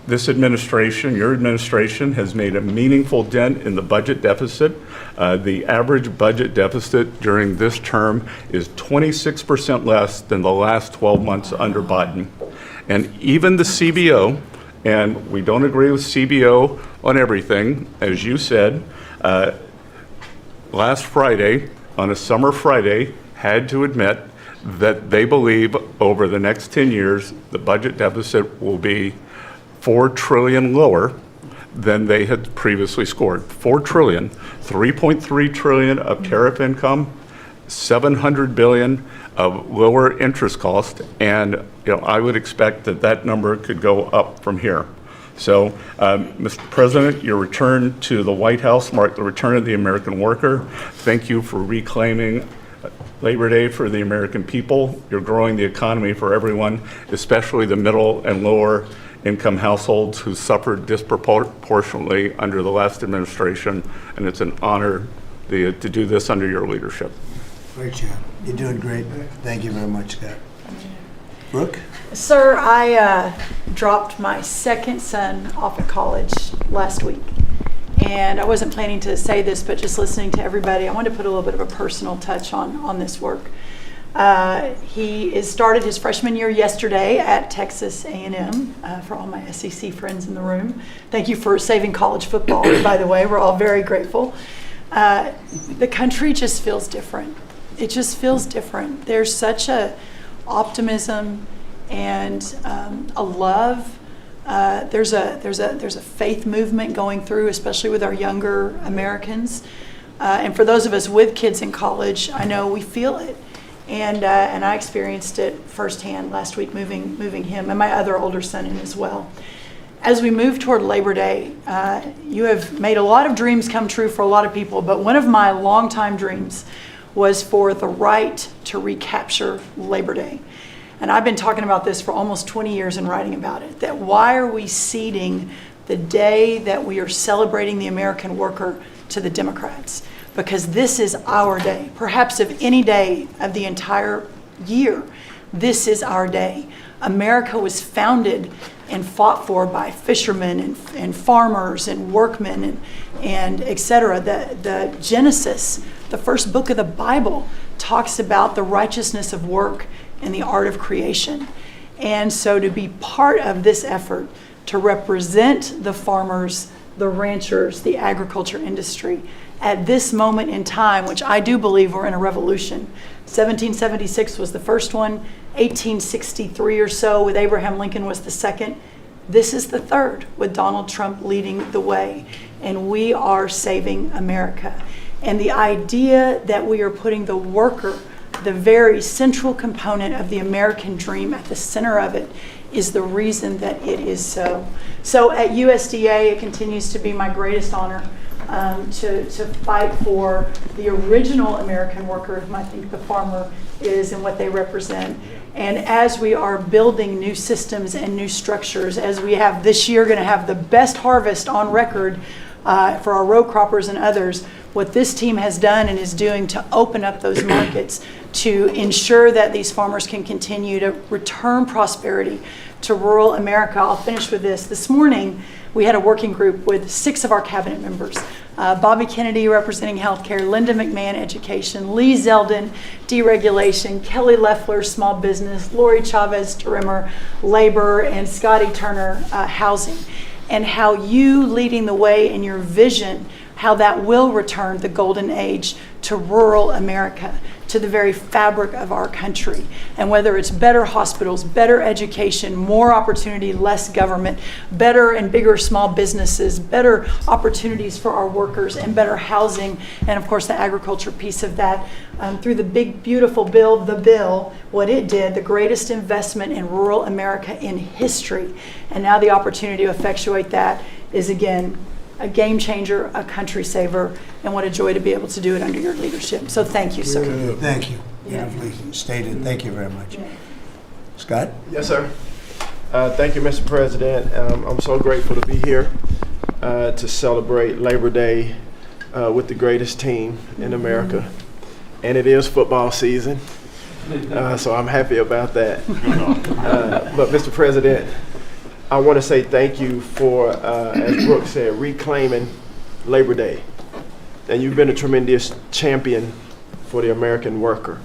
J: This administration, your administration, has made a meaningful dent in the budget deficit. The average budget deficit during this term is 26% less than the last 12 months under Biden. And even the CBO, and we don't agree with CBO on everything, as you said, last Friday, on a summer Friday, had to admit that they believe over the next 10 years, the budget deficit will be $4 trillion lower than they had previously scored. $4 trillion, $3.3 trillion of tariff income, $700 billion of lower interest cost, and I would expect that number could go up from here. So, Mr. President, your return to the White House marked the return of the American worker. Thank you for reclaiming Labor Day for the American people. You're growing the economy for everyone, especially the middle and lower income households who suffered disproportionately under the last administration, and it's an honor to do this under your leadership.
A: Great job. You're doing great. Thank you very much, Scott. Brooke?
K: Sir, I dropped my second son off at college last week. And I wasn't planning to say this, but just listening to everybody, I wanted to put a little bit of a personal touch on this work. He has started his freshman year yesterday at Texas A&M, for all my SEC friends in the room. Thank you for saving college football, by the way. We're all very grateful. The country just feels different. It just feels different. There's such a optimism and a love. There's a faith movement going through, especially with our younger Americans. And for those of us with kids in college, I know we feel it. And I experienced it firsthand last week, moving him and my other older son in as well. As we move toward Labor Day, you have made a lot of dreams come true for a lot of people, but one of my longtime dreams was for the right to recapture Labor Day. And I've been talking about this for almost 20 years and writing about it, that why are we ceding the day that we are celebrating the American worker to the Democrats? Because this is our day. Perhaps of any day of the entire year, this is our day. America was founded and fought for by fishermen and farmers and workmen and et cetera. The Genesis, the first book of the Bible, talks about the righteousness of work and the art of creation. And so to be part of this effort to represent the farmers, the ranchers, the agriculture industry at this moment in time, which I do believe we're in a revolution. 1776 was the first one, 1863 or so with Abraham Lincoln was the second. This is the third with Donald Trump leading the way. And we are saving America. And the idea that we are putting the worker, the very central component of the American dream, at the center of it is the reason that it is so. So at USDA, it continues to be my greatest honor to fight for the original American worker, whom I think the farmer is and what they represent. And as we are building new systems and new structures, as we have this year going to have the best harvest on record for our row croppers and others, what this team has done and is doing to open up those markets to ensure that these farmers can continue to return prosperity to rural America. I'll finish with this. This morning, we had a working group with 6 of our cabinet members. Bobby Kennedy representing healthcare, Linda McMahon education, Lee Zeldin deregulation, Kelly Loeffler small business, Lori Chavez Rimmer labor, and Scotty Turner housing. And how you leading the way in your vision, how that will return the golden age to rural America, to the very fabric of our country. And whether it's better hospitals, better education, more opportunity, less government, better and bigger small businesses, better opportunities for our workers, and better housing, and of course the agriculture piece of that, through the big beautiful bill, what it did, the greatest investment in rural America in history. And now the opportunity to effectuate that is again a game changer, a country saver, and what a joy to be able to do it under your leadership. So thank you, sir.
A: Thank you. Beautifully stated. Thank you very much. Scott?
L: Yes, sir. Thank you, Mr. President. I'm so grateful to be here to celebrate Labor Day with the greatest team in America. And it is football season, so I'm happy about that. But Mr. President, I want to say thank you for, as Brooke said, reclaiming Labor Day. And you've been a tremendous champion for the American worker.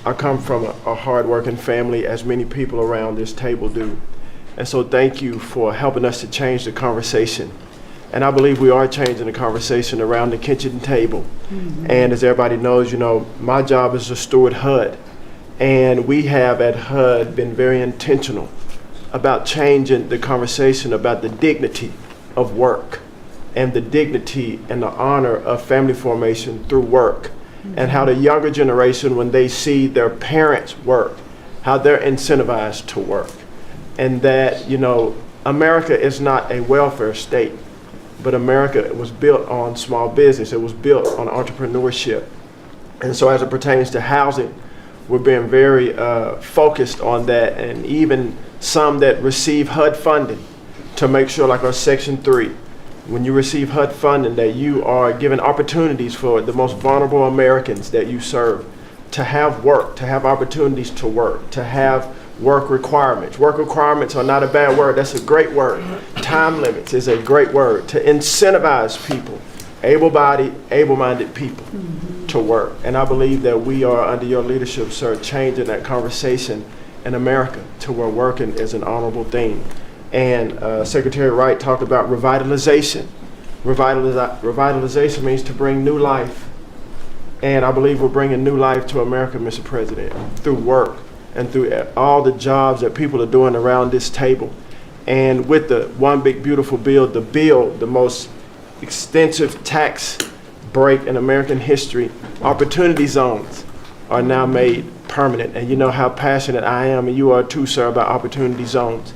L: I come from a hard-working family, as many people around this table do. And so thank you for helping us to change the conversation. And I believe we are changing the conversation around the kitchen table. And as everybody knows, you know, my job is to steward HUD. And we have at HUD been very intentional about changing the conversation about the dignity of work and the dignity and the honor of family formation through work, and how the younger generation, when they see their parents work, how they're incentivized to work. And that, you know, America is not a welfare state, but America was built on small business. It was built on entrepreneurship. And so as it pertains to housing, we're being very focused on that, and even some that receive HUD funding to make sure, like our Section 3, when you receive HUD funding, that you are given opportunities for the most vulnerable Americans that you serve to have work, to have opportunities to work, to have work requirements. Work requirements are not a bad word, that's a great word. Time limits is a great word, to incentivize people, able-bodied, able-minded people to work. And I believe that we are, under your leadership, sir, changing that conversation in America to where working is an honorable thing. And Secretary Wright talked about revitalization. Revitalization means to bring new life. And I believe we're bringing new life to America, Mr. President, through work and through all the jobs that people are doing around this table. And with the One Big Beautiful Bill, the most extensive tax break in American history, opportunity zones are now made permanent. And you know how passionate I am, and you are too, sir, about opportunity zones.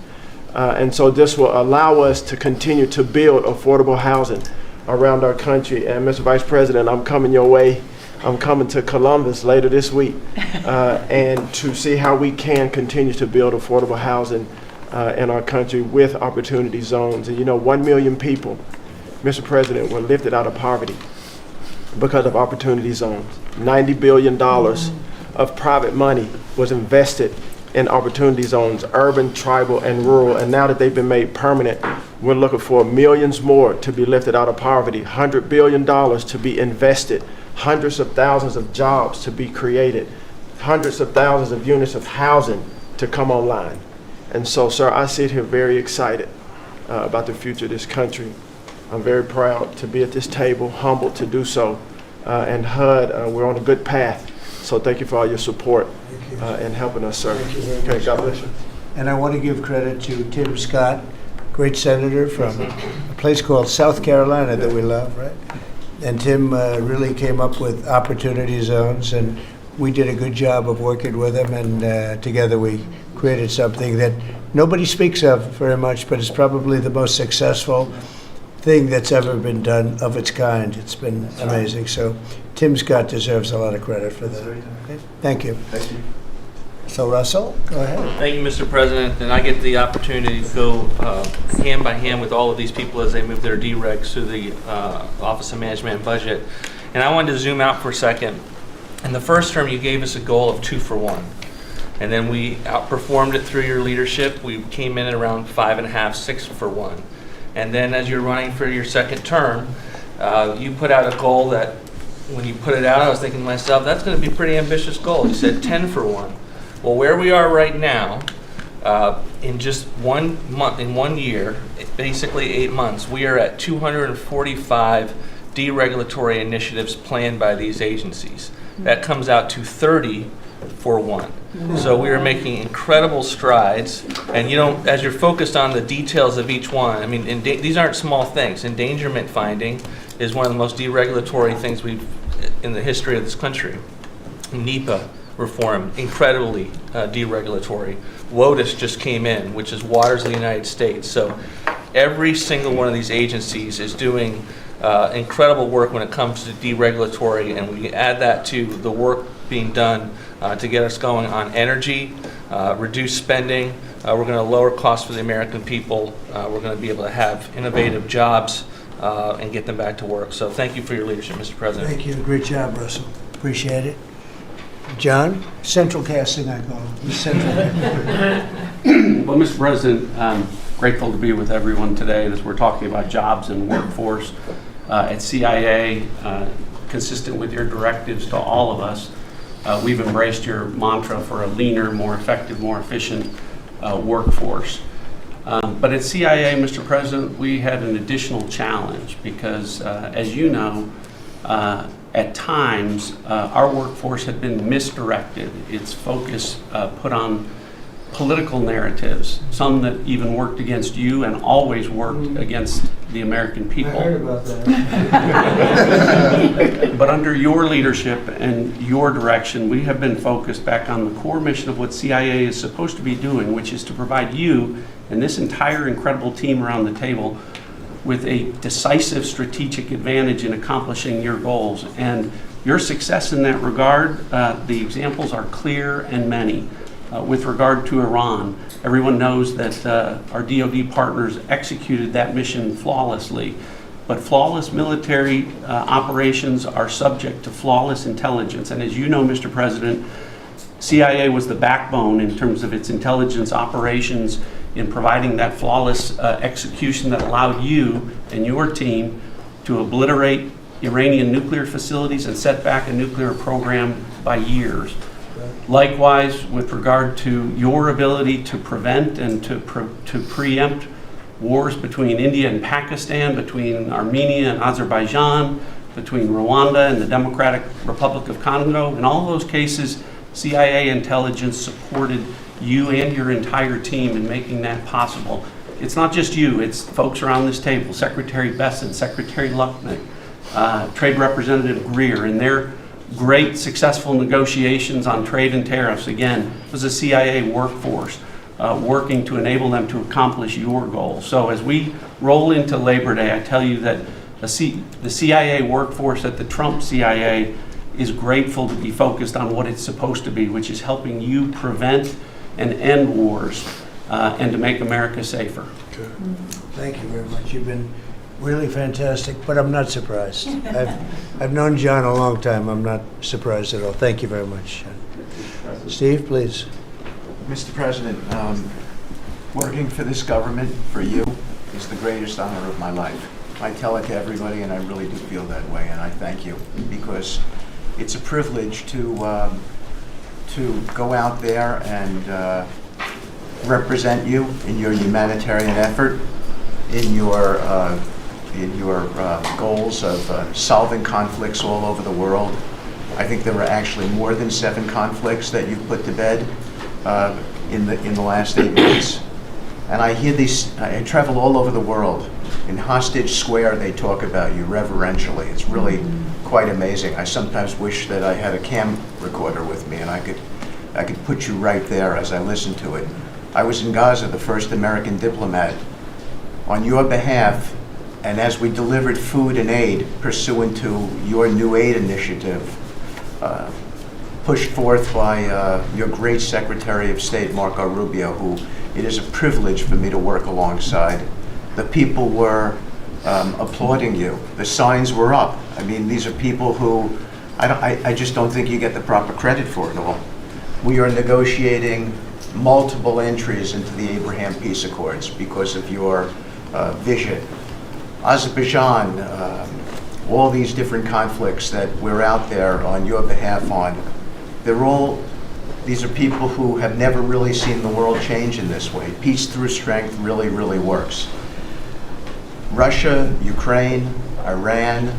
L: And so this will allow us to continue to build affordable housing around our country. And Mr. Vice President, I'm coming your way. I'm coming to Columbus later this week and to see how we can continue to build affordable housing in our country with opportunity zones. And you know, 1 million people, Mr. President, were lifted out of poverty because of opportunity zones. $90 billion of private money was invested in opportunity zones, urban, tribal, and rural. And now that they've been made permanent, we're looking for millions more to be lifted out of poverty, $100 billion to be invested, hundreds of thousands of jobs to be created, hundreds of thousands of units of housing to come online. And so, sir, I sit here very excited about the future of this country. I'm very proud to be at this table, humbled to do so. And HUD, we're on a good path. So thank you for all your support and helping us, sir.
A: Thank you very
L: Okay,
A: much.
L: God bless you.
A: And I want to give credit to Tim Scott, great senator from a place called South Carolina that we love, right? And Tim really came up with opportunity zones, and we did a good job of working with him, and together we created something that nobody speaks of very much, but it's probably the most successful thing that's ever been done of its kind. It's been amazing. So Tim Scott deserves a lot of credit for that. Okay? Thank you.
L: Thank you.
A: So Russell, go ahead.
M: Thank you, Mr. President. And I get the opportunity to go hand by hand with all of these people as they move their deregs through the Office of Management and Budget. And I wanted to zoom out for a second. In the first term, you gave us a goal of 2 for 1. And then we outperformed it through your leadership. We came in at around 5.5, 6 for 1. And then as you're running for your second term, you put out a goal that when you put it out, I was thinking to myself, that's going to be a pretty ambitious goal. You said 10 for 1. Well, where we are right now, in just 1 month, in 1 year, basically 8 months, we are at 245 deregulatory initiatives planned by these agencies. That comes out to 30 for 1. So we are making incredible strides, and you know, as you're focused on the details of each one, I mean, these aren't small things. Endangerment finding is one of the most deregulatory things we've in the history of this country. NEPA reform, incredibly deregulatory. WOTUS just came in, which is Waters of the United States. So every single one of these agencies is doing incredible work when it comes to deregulatory, and we add that to the work being done to get us going on energy, reduce spending. We're going to lower costs for the American people. We're going to be able to have innovative jobs and get them back to work. So thank you for your leadership, Mr. President.
A: Thank you. Great job, Russell. Appreciate it. John, central casting, I call it. Central.
N: Well, Mr. President, I'm grateful to be with everyone today as we're talking about jobs and workforce. At CIA, consistent with your directives to all of us, we've embraced your mantra for a leaner, more effective, more efficient workforce. But at CIA, Mr. President, we had an additional challenge because, as you know, at times, our workforce had been misdirected. Its focus put on political narratives, some that even worked against you and always worked against the American people.
A: I heard about that.
N: But under your leadership and your direction, we have been focused back on the core mission of what CIA is supposed to be doing, which is to provide you and this entire incredible team around the table with a decisive strategic advantage in accomplishing your goals. And your success in that regard, the examples are clear and many. With regard to Iran, everyone knows that our DoD partners executed that mission flawlessly. But flawless military operations are subject to flawless intelligence. And as you know, Mr. President, CIA was the backbone in terms of its intelligence operations in providing that flawless execution that allowed you and your team to obliterate Iranian nuclear facilities and set back a nuclear program by years. Likewise, with regard to your ability to prevent and to preempt wars between India and Pakistan, between Armenia and Azerbaijan, between Rwanda and the Democratic Republic of Congo, in all those cases, CIA intelligence supported you and your entire team in making that possible. It's not just you, it's folks around this table, Secretary Bessent, Secretary Luckman, Trade Representative Greer, and their great successful negotiations on trade and tariffs. Again, it was a CIA workforce working to enable them to accomplish your goals. So as we roll into Labor Day, I tell you that the CIA workforce at the Trump CIA is grateful to be focused on what it's supposed to be, which is helping you prevent and end wars and to make America safer.
A: Good. Thank you very much. You've been really fantastic, but I'm not surprised. I've known John a long time. I'm not surprised at all. Thank you very much. Steve, please.
O: Mr. President, working for this government, for you, is the greatest honor of my life. I tell it to everybody, and I really do feel that way, and I thank you, because it's a privilege to go out there and represent you in your humanitarian effort, in your goals of solving conflicts all over the world. I think there were actually more than 7 conflicts that you've put to bed in the last 8 months. And I hear these, I travel all over the world. In Hostage Square, they talk about you reverentially. It's really quite amazing. I sometimes wish that I had a cam recorder with me and I could put you right there as I listen to it. I was in Gaza, the first American diplomat, on your behalf, and as we delivered food and aid pursuant to your new aid initiative, pushed forth by your great Secretary of State, Marco Rubio, who it is a privilege for me to work alongside. The people were applauding you. The signs were up. I mean, these are people who I just don't think you get the proper credit for it all. We are negotiating multiple entries into the Abraham Peace Accords because of your vision. Azerbaijan, all these different conflicts that we're out there on your behalf on, these are people who have never really seen the world change in this way. Peace through strength really, really works. Russia, Ukraine, Iran,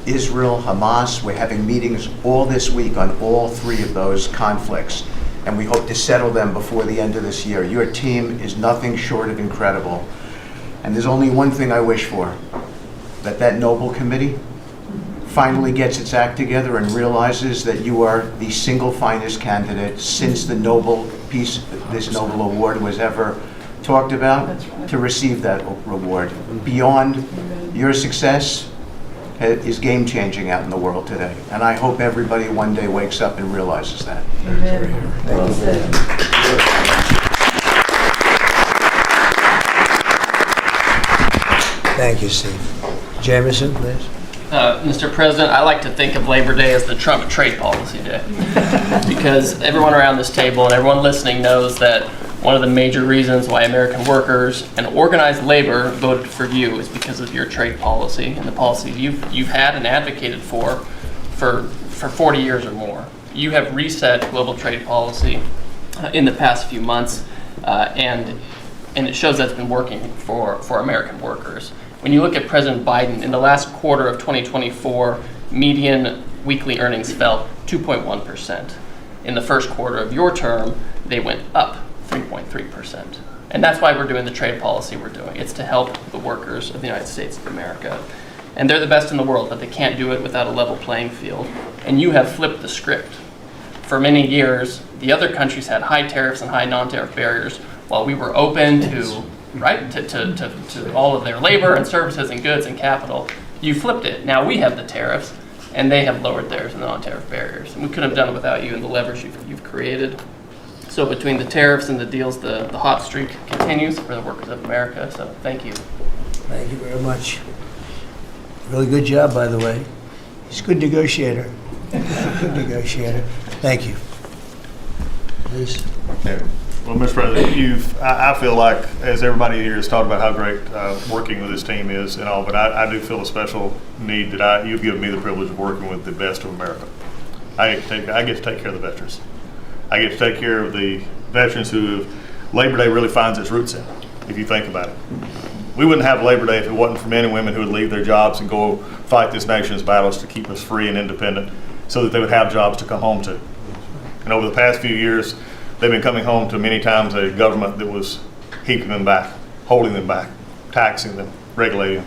O: Israel, Hamas, we're having meetings all this week on all 3 of those conflicts, and we hope to settle them before the end of this year. Your team is nothing short of incredible. And there's only one thing I wish for, that noble committee finally gets its act together and realizes that you are the single finest candidate since the this Nobel Award was ever talked about to receive that reward. Beyond your success is game-changing out in the world today. And I hope everybody one day wakes up and realizes that.
K: Amen. Well said.
A: Thank you, Steve. Jameson, please.
P: Mr. President, I like to think of Labor Day as the Trump trade policy day because everyone around this table and everyone listening knows that one of the major reasons why American workers and organized labor voted for you is because of your trade policy and the policy you've had and advocated for 40 years or more. You have reset global trade policy in the past few months, and it shows that's been working for American workers. When you look at President Biden, in the last quarter of 2024, median weekly earnings fell 2.1%. In the first quarter of your term, they went up 3.3%. And that's why we're doing the trade policy we're doing. It's to help the workers of the United States of America. And they're the best in the world, but they can't do it without a level playing field. And you have flipped the script. For many years, the other countries had high tariffs and high non-tariff barriers, while we were open to all of their labor and services and goods and capital. You flipped it. Now we have the tariffs, and they have lowered theirs and the non-tariff barriers. And we couldn't have done it without you and the leverage you've created. So between the tariffs and the deals, the hot streak continues for the workers of America. So thank you.
A: Thank you very much. Really good job, by the way. He's a good negotiator. Good negotiator. Thank you. Please.
Q: Yeah. Well, Mr. President, I feel like, as everybody here has talked about how great working with this team is and all, but I do feel a special need that you've given me the privilege of working with the best of America. I get to take care of the veterans. I get to take care of the veterans who Labor Day really finds its roots in, if you think about it. We wouldn't have Labor Day if it wasn't for men and women who would leave their jobs and go fight this nation's battles to keep us free and independent so that they would have jobs to come home to. And over the past few years, they've been coming home to many times a government that was keeping them back, holding them back, taxing them, regulating them.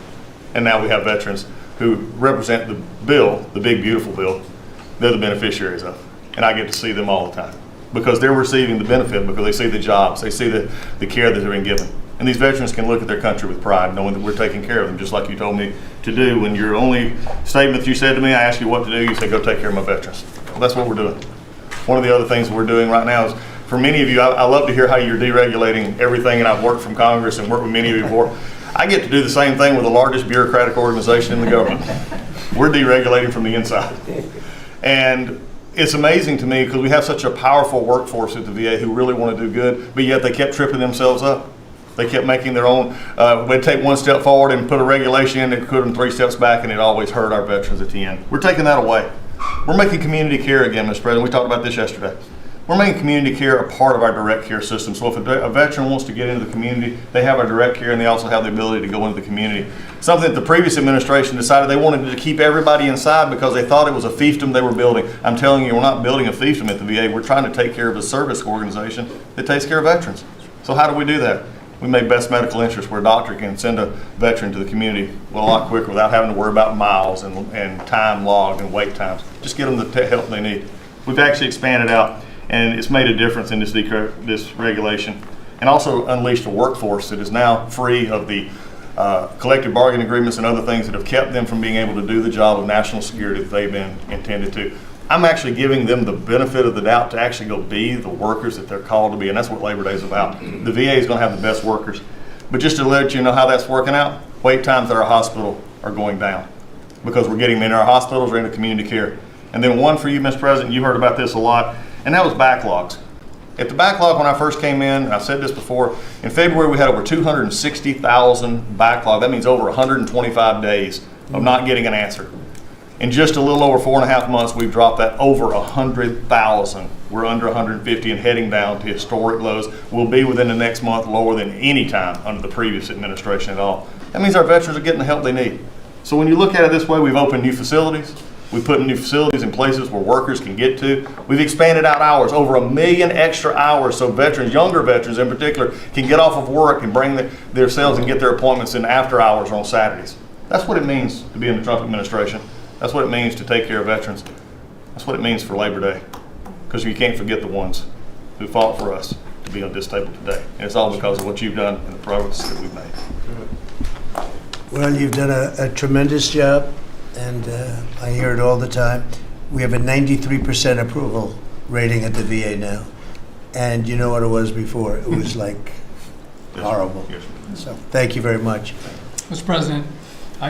Q: And now we have veterans who represent the bill, the big, beautiful bill, they're the beneficiaries of. And I get to see them all the time because they're receiving the benefit because they see the jobs, they see the care that they're being given. And these veterans can look at their country with pride, knowing that we're taking care of them, just like you told me to do. When your only statement you said to me, I asked you what to do, you said, go take care of my veterans. Well, that's what we're doing. One of the other things we're doing right now is, for many of you, I love to hear how you're deregulating everything, and I've worked from Congress and worked with many of you before. I get to do the same thing with the largest bureaucratic organization in the government. We're deregulating from the inside. And it's amazing to me because we have such a powerful workforce at the VA who really want to do good, but yet they kept tripping themselves up. They kept making their own, we'd take one step forward and put a regulation in that put them 3 steps back, and it always hurt our veterans at the end. We're taking that away. We're making community care again, Mr. President. We talked about this yesterday. We're making community care a part of our direct care system. So if a veteran wants to get into the community, they have our direct care and they also have the ability to go into the community. Something that the previous administration decided they wanted to keep everybody inside because they thought it was a fiefdom they were building. I'm telling you, we're not building a fiefdom at the VA. We're trying to take care of a service organization that takes care of veterans. So how do we do that? We made best medical interest where a doctor can send a veteran to the community a lot quicker without having to worry about miles and time logged and wait times. Just get them the help they need. We've actually expanded out, and it's made a difference in this regulation, and also unleashed a workforce that is now free of the collective bargaining agreements and other things that have kept them from being able to do the job of national security that they've been intended to. I'm actually giving them the benefit of the doubt to actually go be the workers that they're called to be, and that's what Labor Day is about. The VA is going to have the best workers. But just to let you know how that's working out, wait times at our hospital are going down because we're getting them into our hospitals or into community care. And then one for you, Mr. President, you heard about this a lot, and that was backlogs. At the backlog when I first came in, and I've said this before, in February we had over 260,000 backlog. That means over 125 days of not getting an answer. In just a little over 4.5 months, we've dropped that over 100,000. We're under 150 and heading down to historic lows. We'll be within the next month lower than any time under the previous administration at all. That means our veterans are getting the help they need. So when you look at it this way, we've opened new facilities. We've put new facilities in places where workers can get to. We've expanded out hours, over 1 million extra hours, so veterans, younger veterans in particular, can get off of work and bring themselves and get their appointments in after hours or on Saturdays. That's what it means to be in the Trump administration. That's what it means to take care of veterans. That's what it means for Labor Day. Because you can't forget the ones who fought for us to be on this table today. And it's all because of what you've done and the progress that we've made.
A: Well, you've done a tremendous job, and I hear it all the time. We have a 93% approval rating at the VA now. And you know what it was before? It was like horrible. So thank you very much.
R: Mr. President,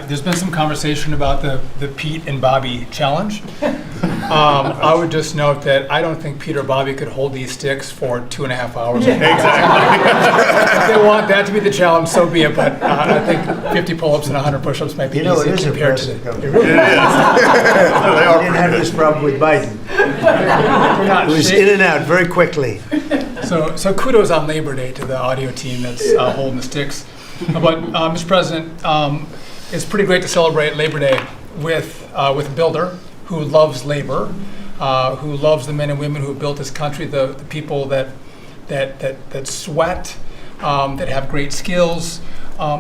R: there's been some conversation about the Pete and Bobby challenge. I would just note that I don't think Pete or Bobby could hold these sticks for 2.5 hours.
Q: Exactly.
R: If they want that to be the challenge, so be it. But I think 50 pull-ups and 100 push-ups might be easy compared to
A: it really is. We didn't have this problem with Biden. It was in and out very quickly.
R: So kudos on Labor Day to the audio team that's holding the sticks. But Mr. President, it's pretty great to celebrate Labor Day with a builder who loves labor, who loves the men and women who have built this country, the people that sweat, that have great skills,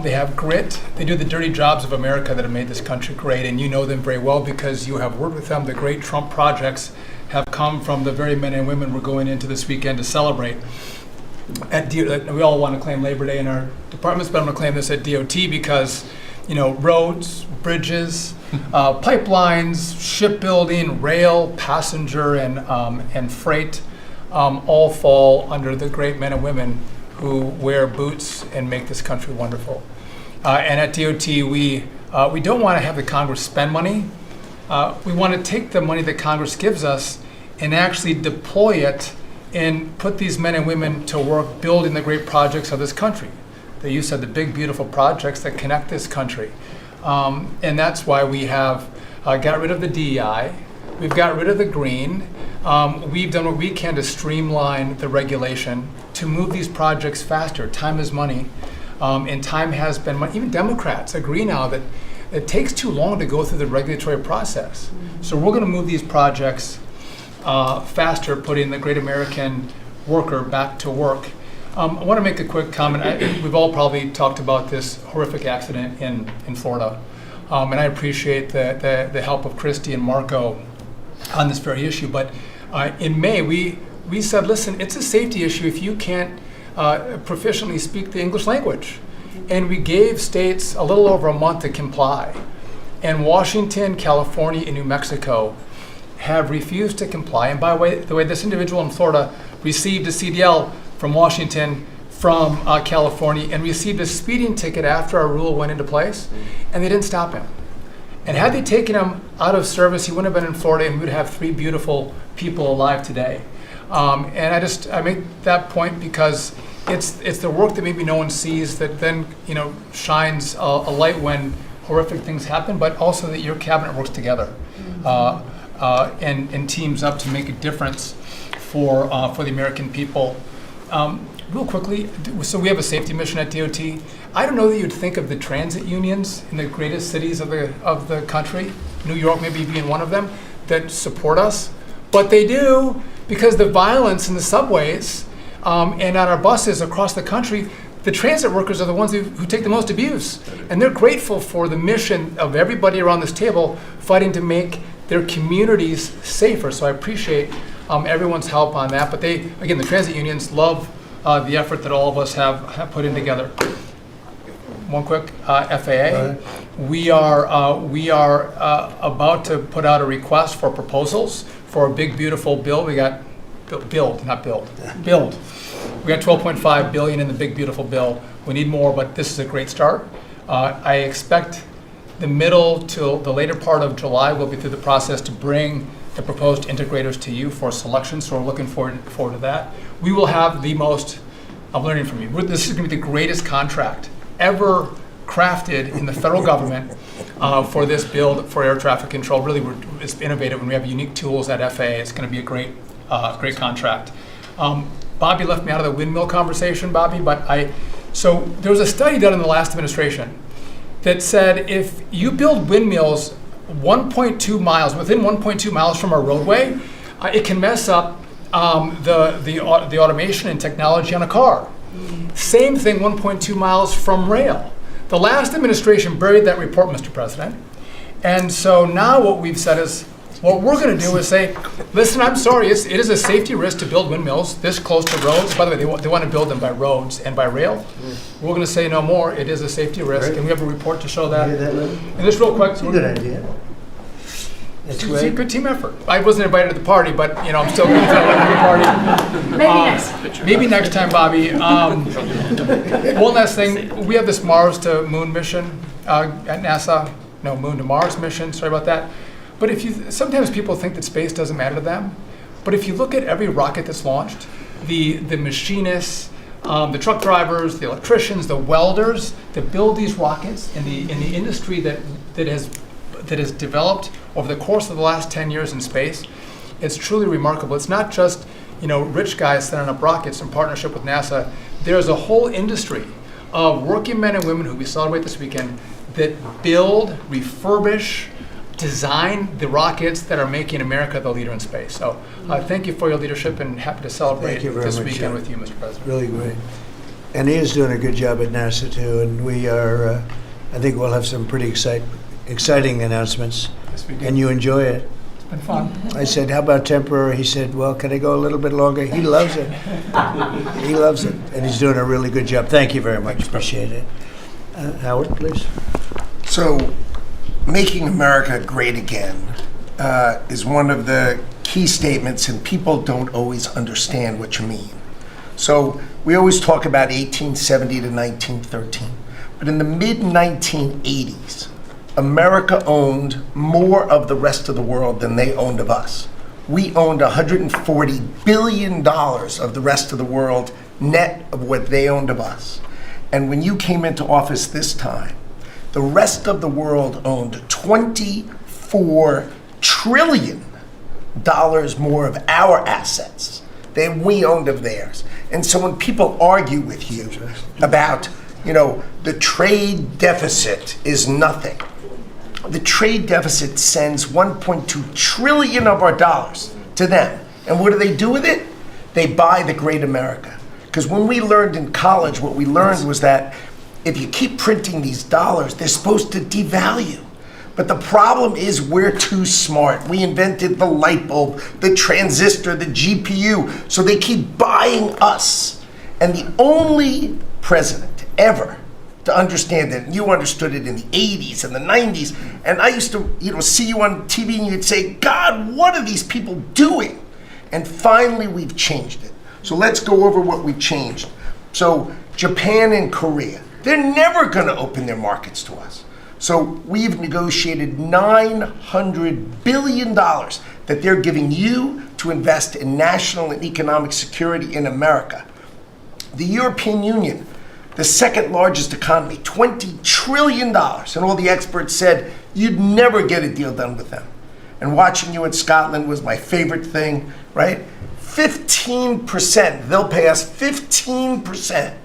R: they have grit, they do the dirty jobs of America that have made this country great, and you know them very well because you have worked with them. The great Trump projects have come from the very men and women we're going into this weekend to celebrate. We all want to claim Labor Day in our departments, but I'm going to claim this at DOT because roads, bridges, pipelines, shipbuilding, rail, passenger, and freight all fall under the great men and women who wear boots and make this country wonderful. And at DOT, we don't want to have the Congress spend money. We want to take the money that Congress gives us and actually deploy it and put these men and women to work building the great projects of this country. You said the big, beautiful projects that connect this country. And that's why we have got rid of the DEI. We've got rid of the green. We've done what we can to streamline the regulation to move these projects faster. Time is money. And time has been money. Even Democrats agree now that it takes too long to go through the regulatory process. So we're going to move these projects faster, putting the great American worker back to work. I want to make a quick comment. We've all probably talked about this horrific accident in Florida. And I appreciate the help of Christy and Marco on this very issue. But in May, we said, listen, it's a safety issue if you can't proficiently speak the English language. And we gave states a little over a month to comply. And Washington, California, and New Mexico have refused to comply. And by the way, this individual in Florida received a CDL from Washington, from California, and received a speeding ticket after our rule went into place, and they didn't stop him. And had they taken him out of service, he wouldn't have been in Florida, and we would have 3 beautiful people alive today. And I make that point because it's the work that maybe no one sees that then shines a light when horrific things happen, but also that your cabinet works together and teams up to make a difference for the American people. Real quickly, so we have a safety mission at DOT. I don't know that you'd think of the transit unions in the greatest cities of the country, New York maybe being one of them, that support us. But they do, because the violence in the subways and on our buses across the country, the transit workers are the ones who take the most abuse. And they're grateful for the mission of everybody around this table fighting to make their communities safer. So I appreciate everyone's help on that. But they, again, the transit unions love the effort that all of us have put in together. One quick, FAA. We are about to put out a request for proposals for a big, beautiful bill. We got build. We got $12.5 billion in the big, beautiful bill. We need more, but this is a great start. I expect the middle to the later part of July, we'll be through the process to bring the proposed integrators to you for selection, so we're looking forward to that. We will have the most, I'm learning from you, this is going to be the greatest contract ever crafted in the federal government for this build for air traffic control. Really, it's innovative, and we have unique tools at FAA. It's going to be a great contract. Bobby left me out of the windmill conversation, Bobby, so there was a study done in the last administration that said if you build windmills 1.2 miles, within 1.2 miles from a roadway, it can mess up the automation and technology on a car. Same thing 1.2 miles from rail. The last administration buried that report, Mr. President. And so now what we've said is, what we're going to do is say, listen, I'm sorry, it is a safety risk to build windmills this close to roads. By the way, they want to build them by roads and by rail. We're going to say no more. It is a safety risk, and we have a report to show that. And just real quick.
A: It's a good idea.
R: It's a good team effort. I wasn't invited to the party, but I'm still going to the party. Maybe next time, Bobby. One last thing, we have this Mars to Moon mission at NASA. No, Moon to Mars mission. Sorry about that. But sometimes people think that space doesn't matter to them. But if you look at every rocket that's launched, the machinists, the truck drivers, the electricians, the welders that build these rockets, in the industry that has developed over the course of the last 10 years in space, it's truly remarkable. It's not just rich guys setting up rockets in partnership with NASA. There's a whole industry of working men and women who we celebrate this weekend that build, refurbish, design the rockets that are making America the leader in space. So thank you for your leadership, and happy to celebrate this weekend with you, Mr. President.
A: Really great. And he is doing a good job at NASA too, and we are, I think we'll have some pretty exciting announcements.
R: Yes, we do.
A: And you enjoy it.
R: It's been fun.
A: I said, how about temporary? He said, well, can I go a little bit longer? He loves it. He loves it, and he's doing a really good job. Thank you very much. Appreciate it. Howard, please.
S: So, making America great again is one of the key statements, and people don't always understand what you mean. So we always talk about 1870 to 1913, but in the mid-1980s, America owned more of the rest of the world than they owned of us. We owned $140 billion of the rest of the world net of what they owned of us. And when you came into office this time, the rest of the world owned $24 trillion more of our assets than we owned of theirs. And so when people argue with you about, the trade deficit is nothing, the trade deficit sends 1.2 trillion of our dollars to them. And what do they do with it? They buy the great America. Because when we learned in college, what we learned was that if you keep printing these dollars, they're supposed to devalue. But the problem is we're too smart. We invented the light bulb, the transistor, the GPU, so they keep buying us. And the only president ever to understand it, and you understood it in the 80s and the 90s, and I used to see you on TV and you'd say, God, what are these people doing? And finally we've changed it. So let's go over what we changed. So Japan and Korea, they're never going to open their markets to us. So we've negotiated $900 billion that they're giving you to invest in national and economic security in America. The European Union, the second largest economy, $20 trillion. And all the experts said you'd never get a deal done with them. And watching you in Scotland was my favorite thing, right? 15%. They'll pay us 15%,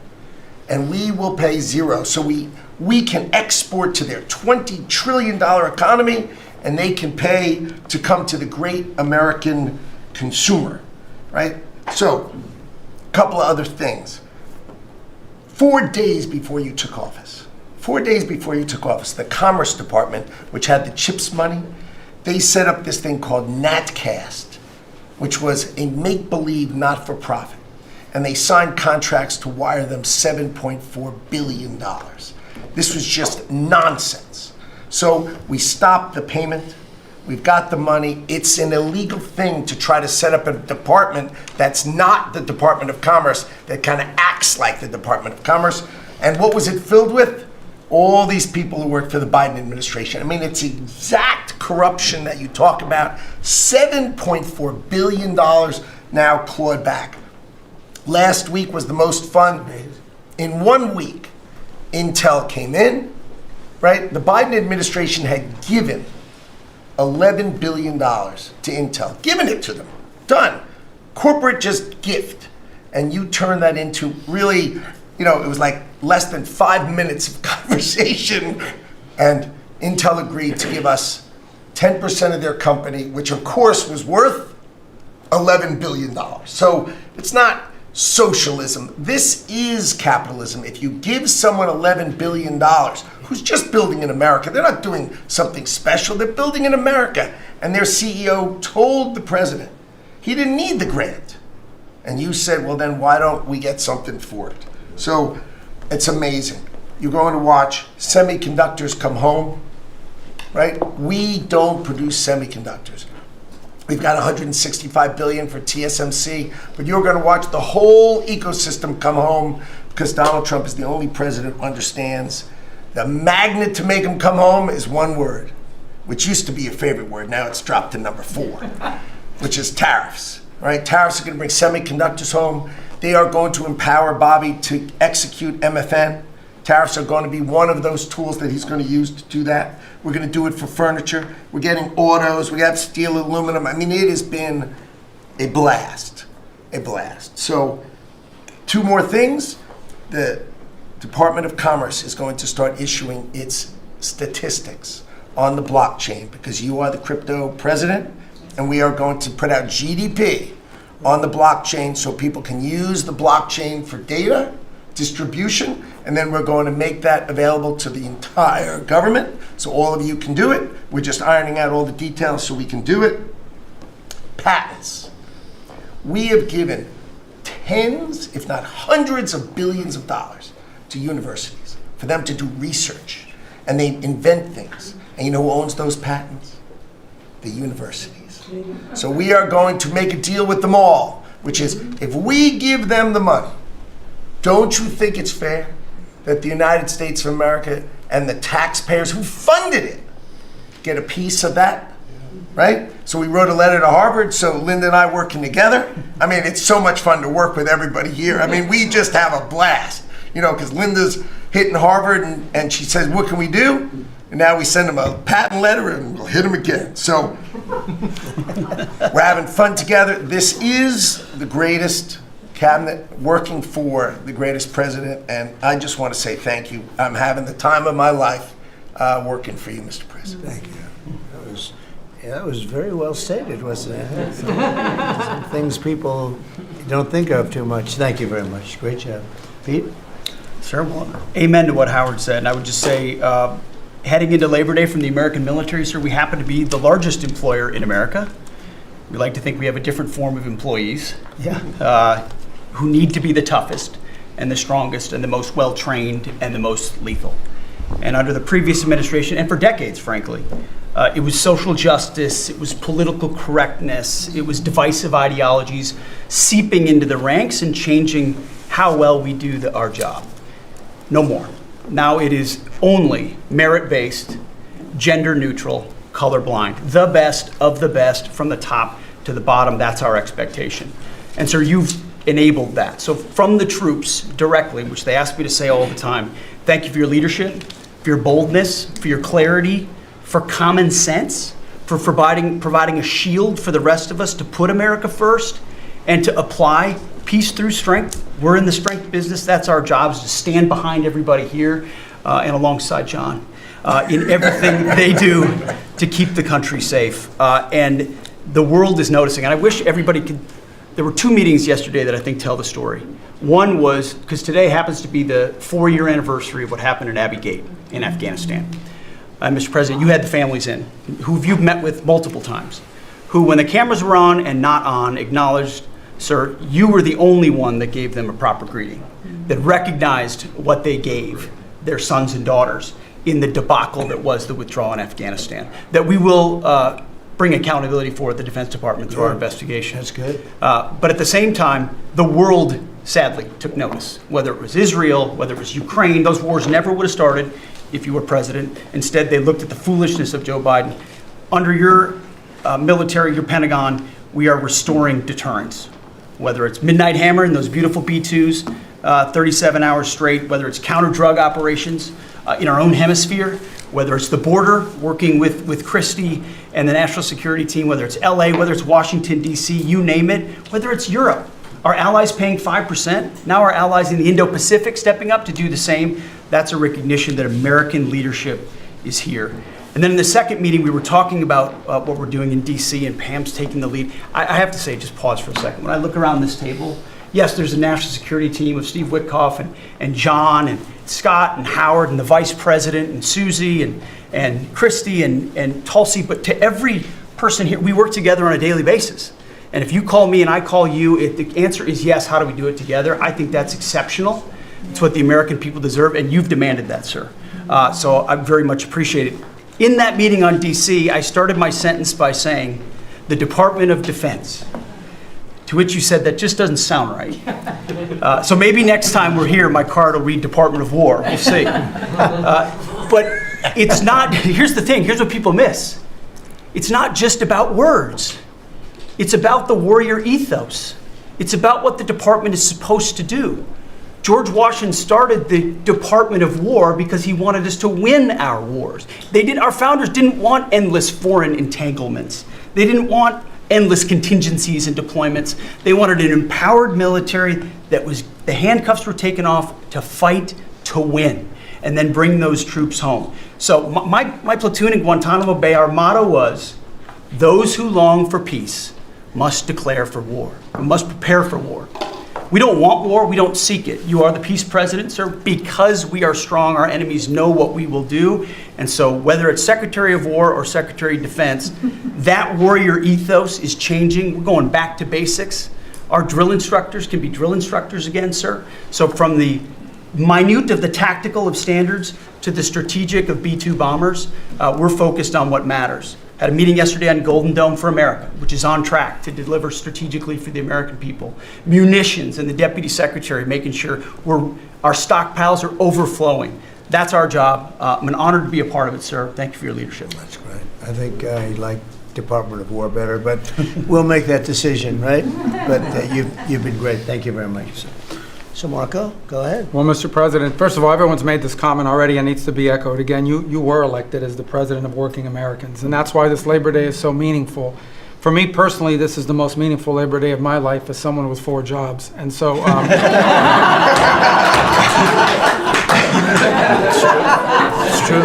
S: and we will pay 0. So we can export to their $20 trillion economy, and they can pay to come to the great American consumer, right? So, a couple of other things. 4 days before you took office, the Commerce Department, which had the CHIPS money, they set up this thing called NatCast, which was a make-believe not-for-profit. And they signed contracts to wire them $7.4 billion. This was just nonsense. So we stopped the payment. We've got the money. It's an illegal thing to try to set up a department that's not the Department of Commerce, that kind of acts like the Department of Commerce. And what was it filled with? All these people who worked for the Biden administration. I mean, it's exact corruption that you talk about. $7.4 billion now clawed back. Last week was the most fun. In 1 week, Intel came in, right? The Biden administration had given $11 billion to Intel, given it to them, done. Corporate just gift. And you turn that into really, it was like less than 5 minutes of conversation, and Intel agreed to give us 10% of their company, which of course was worth $11 billion. So it's not socialism. This is capitalism. If you give someone $11 billion, who's just building in America, they're not doing something special, they're building in America. And their CEO told the president he didn't need the grant. And you said, well, then why don't we get something for it? So it's amazing. You're going to watch semiconductors come home, right? We don't produce semiconductors. We've got $165 billion for TSMC, but you're going to watch the whole ecosystem come home, because Donald Trump is the only president who understands the magnet to make them come home is one word, which used to be your favorite word. Now it's dropped to number 4, which is tariffs, right? Tariffs are going to bring semiconductors home. They are going to empower Bobby to execute MFN. Tariffs are going to be one of those tools that he's going to use to do that. We're going to do it for furniture. We're getting autos. We have steel, aluminum. I mean, it has been a blast, a blast. So 2 more things. The Department of Commerce is going to start issuing its statistics on the blockchain, because you are the crypto president, and we are going to put out GDP on the blockchain so people can use the blockchain for data distribution, and then we're going to make that available to the entire government so all of you can do it. We're just ironing out all the details so we can do it. Patents. We have given tens, if not hundreds of billions of dollars to universities for them to do research, and they invent things. And you know who owns those patents? The universities. So we are going to make a deal with them all, which is, if we give them the money, don't you think it's fair that the United States of America and the taxpayers who funded it get a piece of that, right? So we wrote a letter to Harvard, so Linda and I working together. I mean, it's so much fun to work with everybody here. I mean, we just have a blast, because Linda's hitting Harvard, and she says, what can we do? And now we send them a patent letter and we'll hit them again. So we're having fun together. This is the greatest cabinet working for the greatest president, and I just want to say thank you. I'm having the time of my life working for you, Mr. President.
A: Thank you. That was very well stated, wasn't it? Some things people don't think of too much. Thank you very much. Great job. Pete?
T: Sir, well, amen to what Howard said. And I would just say, heading into Labor Day from the American military, sir, we happen to be the largest employer in America. We like to think we have a different form of employees. Who need to be the toughest and the strongest and the most well-trained and the most lethal. And under the previous administration, and for decades, frankly, it was social justice, it was political correctness, it was divisive ideologies seeping into the ranks and changing how well we do our job. No more. Now it is only merit-based, gender-neutral, colorblind. The best of the best from the top to the bottom. That's our expectation. And sir, you've enabled that. So from the troops directly, which they ask me to say all the time, thank you for your leadership, for your boldness, for your clarity, for common sense, for providing a shield for the rest of us to put America first, and to apply peace through strength. We're in the strength business. That's our job, is to stand behind everybody here and alongside John in everything they do to keep the country safe. And the world is noticing. And I wish everybody could. There were 2 meetings yesterday that I think tell the story. One was, because today happens to be the 4-year anniversary of what happened at Abbey Gate in Afghanistan. Mr. President, you had the families in, who you've met with multiple times, who, when the cameras were on and not on, acknowledged, sir, you were the only one that gave them a proper greeting, that recognized what they gave their sons and daughters in the debacle that was the withdrawal in Afghanistan, that we will bring accountability for at the Defense Department through our investigation.
A: That's good.
T: But at the same time, the world sadly took notice. Whether it was Israel, whether it was Ukraine, those wars never would have started if you were president. Instead, they looked at the foolishness of Joe Biden. Under your military, your Pentagon, we are restoring deterrence. Whether it's Midnight Hammer and those beautiful B-2s, 37 hours straight, whether it's counter-drug operations in our own hemisphere, whether it's the border, working with Christie and the national security team, whether it's LA, whether it's Washington, D.C., you name it, whether it's Europe. Our allies paying 5%, now our allies in the Indo-Pacific stepping up to do the same. That's a recognition that American leadership is here. And then in the second meeting, we were talking about what we're doing in D.C., and Pam's taking the lead. I have to say, just pause for a second. When I look around this table, yes, there's a national security team of Steve Witkoff and John and Scott and Howard and the vice president and Susie and Christy and Tulsi, but to every person here, we work together on a daily basis. And if you call me and I call you, if the answer is yes, how do we do it together? I think that's exceptional. It's what the American people deserve, and you've demanded that, sir. So I very much appreciate it. In that meeting on DC, I started my sentence by saying, the Department of Defense. To which you said, that just doesn't sound right. So maybe next time we're here, my card will read Department of War. We'll see. But it's not, here's the thing, here's what people miss. It's not just about words. It's about the warrior ethos. It's about what the department is supposed to do. George Washington started the Department of War because he wanted us to win our wars. Our founders didn't want endless foreign entanglements. They didn't want endless contingencies and deployments. They wanted an empowered military that was, the handcuffs were taken off to fight to win and then bring those troops home. So my platoon in Guantanamo Bay, our motto was, those who long for peace must declare for war, must prepare for war. We don't want war, we don't seek it. You are the peace president, sir. Because we are strong, our enemies know what we will do. And so whether it's Secretary of War or Secretary of Defense, that warrior ethos is changing. We're going back to basics. Our drill instructors can be drill instructors again, sir. So from the minute of the tactical of standards to the strategic of B-2 bombers, we're focused on what matters. Had a meeting yesterday on Golden Dome for America, which is on track to deliver strategically for the American people. Munitions and the Deputy Secretary making sure our stockpiles are overflowing. That's our job. I'm an honor to be a part of it, sir. Thank you for your leadership.
A: That's great. I think I like Department of War better, but we'll make that decision, right? But you've been great. Thank you very much, sir. So Marco, go ahead.
U: Well, Mr. President, first of all, everyone's made this comment already and needs to be echoed again. You were elected as the President of Working Americans, and that's why this Labor Day is so meaningful. For me personally, this is the most meaningful Labor Day of my life as someone with 4 jobs. And so, it's true.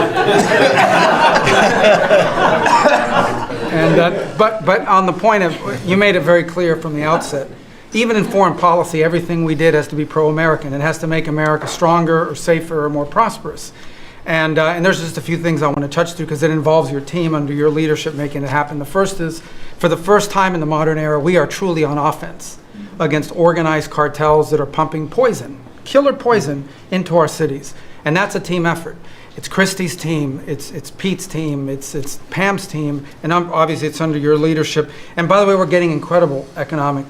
U: And but on the point of, you made it very clear from the outset. Even in foreign policy, everything we did has to be pro-American. It has to make America stronger or safer or more prosperous. And there's just a few things I want to touch through because it involves your team under your leadership making it happen. The first is, for the first time in the modern era, we are truly on offense against organized cartels that are pumping poison, killer poison, into our cities. And that's a team effort. It's Christie's team, it's Pete's team, it's Pam's team, and obviously it's under your leadership. And by the way, we're getting incredible economic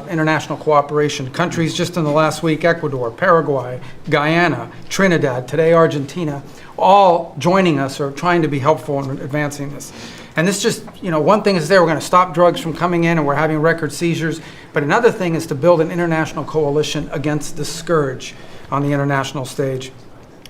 U: international cooperation. Countries just in the last week, Ecuador, Paraguay, Guyana, Trinidad, today Argentina, all joining us or trying to be helpful in advancing this. And this just, one thing is we're going to stop drugs from coming in and we're having record seizures, but another thing is to build an international coalition against the scourge on the international stage.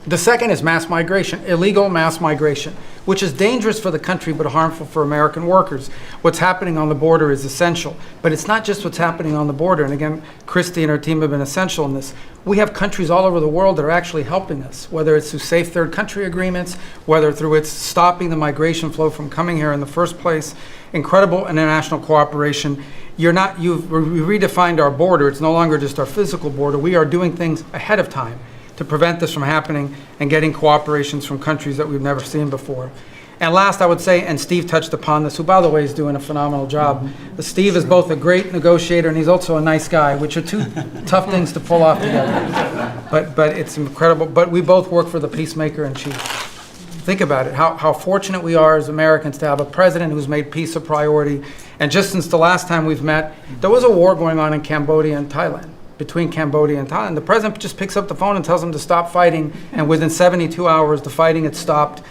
U: The second is mass migration, illegal mass migration, which is dangerous for the country but harmful for American workers. What's happening on the border is essential, but it's not just what's happening on the border. And again, Christy and her team have been essential in this. We have countries all over the world that are actually helping us, whether it's through safe third country agreements, whether through it's stopping the migration flow from coming here in the first place. Incredible international cooperation. You've redefined our border. It's no longer just our physical border. We are doing things ahead of time to prevent this from happening and getting cooperations from countries that we've never seen before. And last, I would say, and Steve touched upon this, who, by the way, is doing a phenomenal job. Steve is both a great negotiator and he's also a nice guy, which are two tough things to pull off together. But it's incredible. But we both work for the peacemaker in chief. Think about it, how fortunate we are as Americans to have a president who's made peace a priority. And just since the last time we've met, there was a war going on in Cambodia and Thailand. Between Cambodia and Thailand. The president just picks up the phone and tells them to stop fighting, and within 72 hours, the fighting had stopped.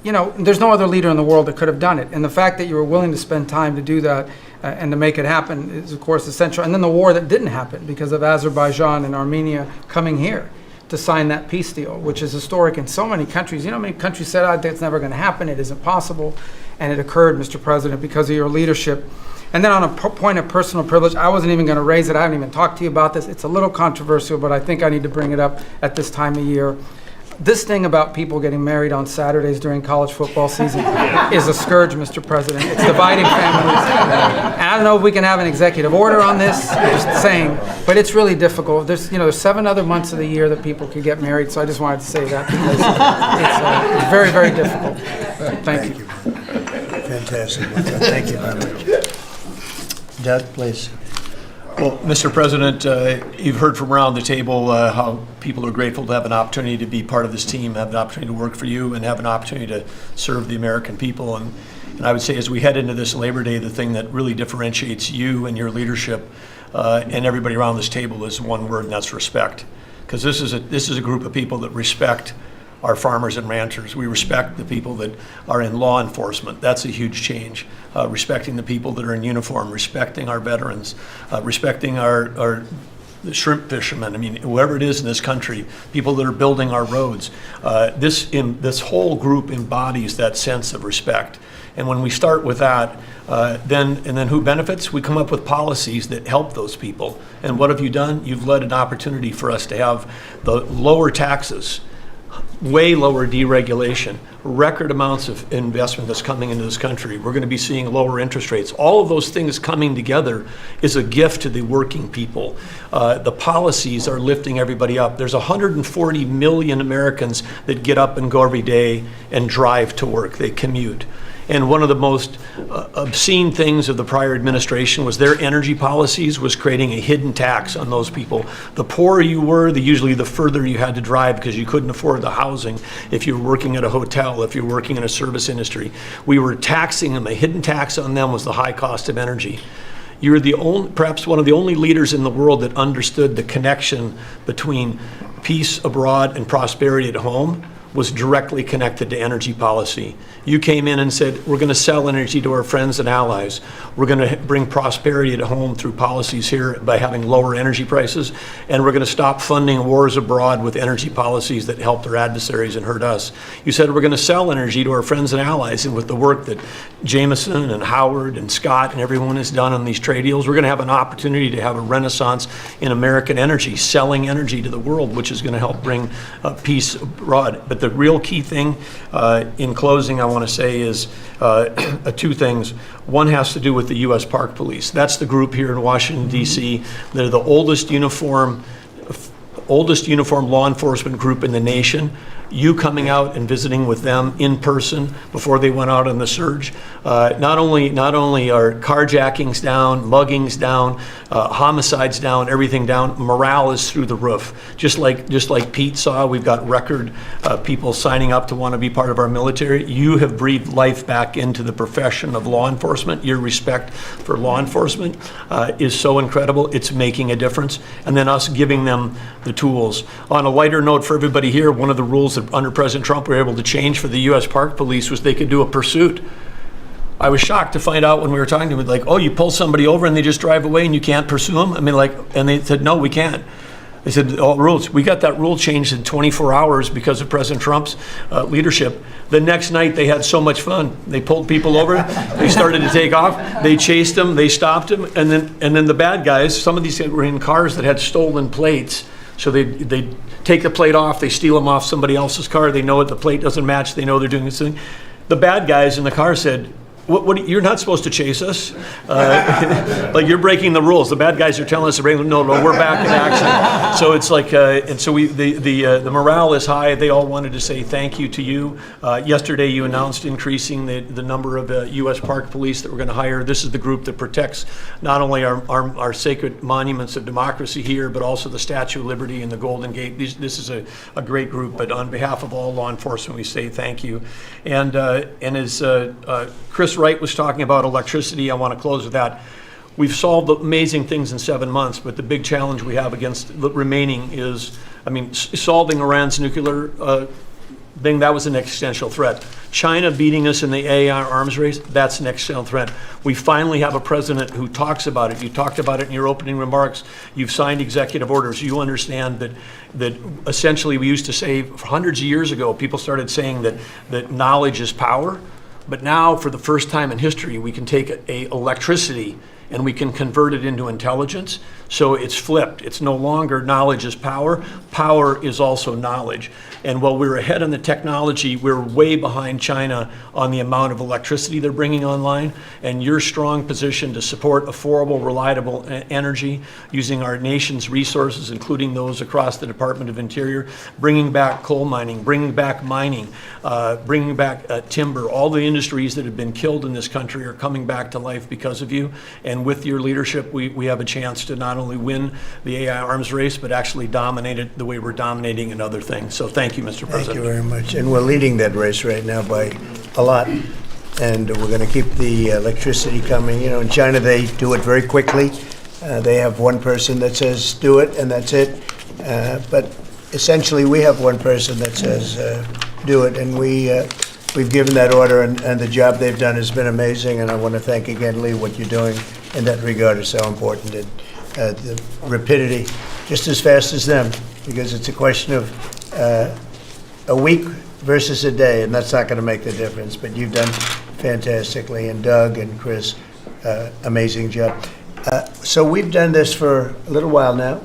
U: You know, there's no other leader in the world that could have done it. And the fact that you were willing to spend time to do that and to make it happen is, of course, essential. And then the war that didn't happen because of Azerbaijan and Armenia coming here to sign that peace deal, which is historic in so many countries. You know, many countries said, "Oh, that's never going to happen. It isn't possible." And it occurred, Mr. President, because of your leadership. And then on a point of personal privilege, I wasn't even going to raise it. I haven't even talked to you about this. It's a little controversial, but I think I need to bring it up at this time of year. This thing about people getting married on Saturdays during college football season is a scourge, Mr. President. It's dividing families. And I don't know if we can have an executive order on this, just saying, but it's really difficult. There's 7 other months of the year that people could get married, so I just wanted to say that because it's very, very difficult. Thank you.
A: Fantastic. Thank you very much. Doug, please.
B: Well, Mr. President, you've heard from around the table how people are grateful to have an opportunity to be part of this team, have an opportunity to work for you, and have an opportunity to serve the American people. And I would say as we head into this Labor Day, the thing that really differentiates you and your leadership and everybody around this table is one word, and that's respect. Because this is a group of people that respect our farmers and ranchers. We respect the people that are in law enforcement. That's a huge change. Respecting the people that are in uniform, respecting our veterans, respecting our the shrimp fishermen. I mean, whoever it is in this country, people that are building our roads. This whole group embodies that sense of respect. And when we start with that, then who benefits? We come up with policies that help those people. And what have you done? You've led an opportunity for us to have the lower taxes, way lower deregulation, record amounts of investment that's coming into this country. We're going to be seeing lower interest rates. All of those things coming together is a gift to the working people. The policies are lifting everybody up. There's 140 million Americans that get up and go every day and drive to work. They commute. And one of the most obscene things of the prior administration was their energy policies was creating a hidden tax on those people. The poorer you were, usually the further you had to drive because you couldn't afford the housing if you were working at a hotel, if you're working in a service industry. We were taxing them. A hidden tax on them was the high cost of energy. You're perhaps one of the only leaders in the world that understood the connection between peace abroad and prosperity at home was directly connected to energy policy. You came in and said, we're going to sell energy to our friends and allies. We're going to bring prosperity at home through policies here by having lower energy prices. And we're going to stop funding wars abroad with energy policies that help their adversaries and hurt us. You said we're going to sell energy to our friends and allies. And with the work that Jameson and Howard and Scott and everyone has done on these trade deals, we're going to have an opportunity to have a renaissance in American energy, selling energy to the world, which is going to help bring peace abroad. But the real key thing in closing I want to say is two things. One has to do with the U.S. Park Police. That's the group here in Washington, D.C. They're the oldest uniform law enforcement group in the nation. You coming out and visiting with them in person before they went out on the surge. Not only are carjackings down, muggings down, homicides down, everything down, morale is through the roof. Just like Pete saw, we've got record people signing up to want to be part of our military. You have breathed life back into the profession of law enforcement. Your respect for law enforcement is so incredible. It's making a difference. And then us giving them the tools. On a lighter note for everybody here, one of the rules that under President Trump we were able to change for the U.S. Park Police was they could do a pursuit. I was shocked to find out when we were talking to them, like, oh, you pull somebody over and they just drive away and you can't pursue them? I mean, and they said, no, we can't. They said, all rules. We got that rule changed in 24 hours because of President Trump's leadership. The next night, they had so much fun. They pulled people over. They started to take off. They chased them. They stopped them. And then the bad guys, some of these were in cars that had stolen plates. So they take the plate off. They steal them off somebody else's car. They know the plate doesn't match. They know they're doing this thing. The bad guys in the car said, What, you're not supposed to chase us. Like, you're breaking the rules. The bad guys are telling us to break. No, we're back in action. So it's like, and so the morale is high. They all wanted to say thank you to you. Yesterday, you announced increasing the number of U.S. Park Police that we're going to hire. This is the group that protects not only our sacred monuments of democracy here, but also the Statue of Liberty and the Golden Gate. This is a great group. But on behalf of all law enforcement, we say thank you. And as Chris Wright was talking about electricity, I want to close with that. We've solved amazing things in 7 months, but the big challenge we have against the remaining is, solving Iran's nuclear thing, that was an existential threat. China beating us in the AI arms race, that's an existential threat. We finally have a president who talks about it. You talked about it in your opening remarks. You've signed executive orders. You understand that essentially we used to say hundreds of years ago, people started saying that knowledge is power. But now, for the first time in history, we can take electricity and we can convert it into intelligence. So it's flipped. It's no longer knowledge is power. Power is also knowledge. And while we're ahead on the technology, we're way behind China on the amount of electricity they're bringing online. And your strong position to support affordable, reliable energy using our nation's resources, including those across the Department of Interior, bringing back coal mining, bringing back mining, bringing back timber. All the industries that have been killed in this country are coming back to life because of you. And with your leadership, we have a chance to not only win the AI arms race, but actually dominate it the way we're dominating in other things. So thank you, Mr. President.
A: Thank you very much. And we're leading that race right now by a lot. And we're going to keep the electricity coming. You know, in China, they do it very quickly. They have one person that says, do it, and that's it. But essentially, we have one person that says, do it. And we've given that order, and the job they've done has been amazing. And I want to thank again, Lee, what you're doing in that regard is so important. And the rapidity, just as fast as them, because it's a question of a week versus a day, and that's not going to make the difference. But you've done fantastically, and Doug and Chris, amazing job. So we've done this for a little while now.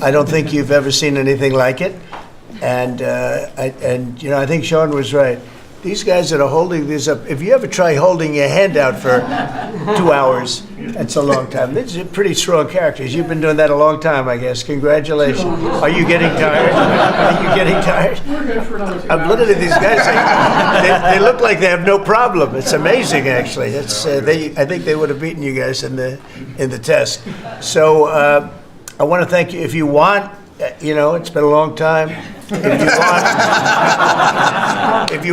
A: I don't think you've ever seen anything like it, and I think Sean was right. These guys that are holding this up, if you ever try holding your hand out for 2 hours, that's a long time. These are pretty strong characters. You've been doing that a long time, I guess. Congratulations. Are you getting tired? Are you getting tired? I'm looking at these guys. They look like they have no problem. It's amazing, actually. I think they would have beaten you guys in the test. So I want to thank you. If you want, it's been a long time. If you want, if you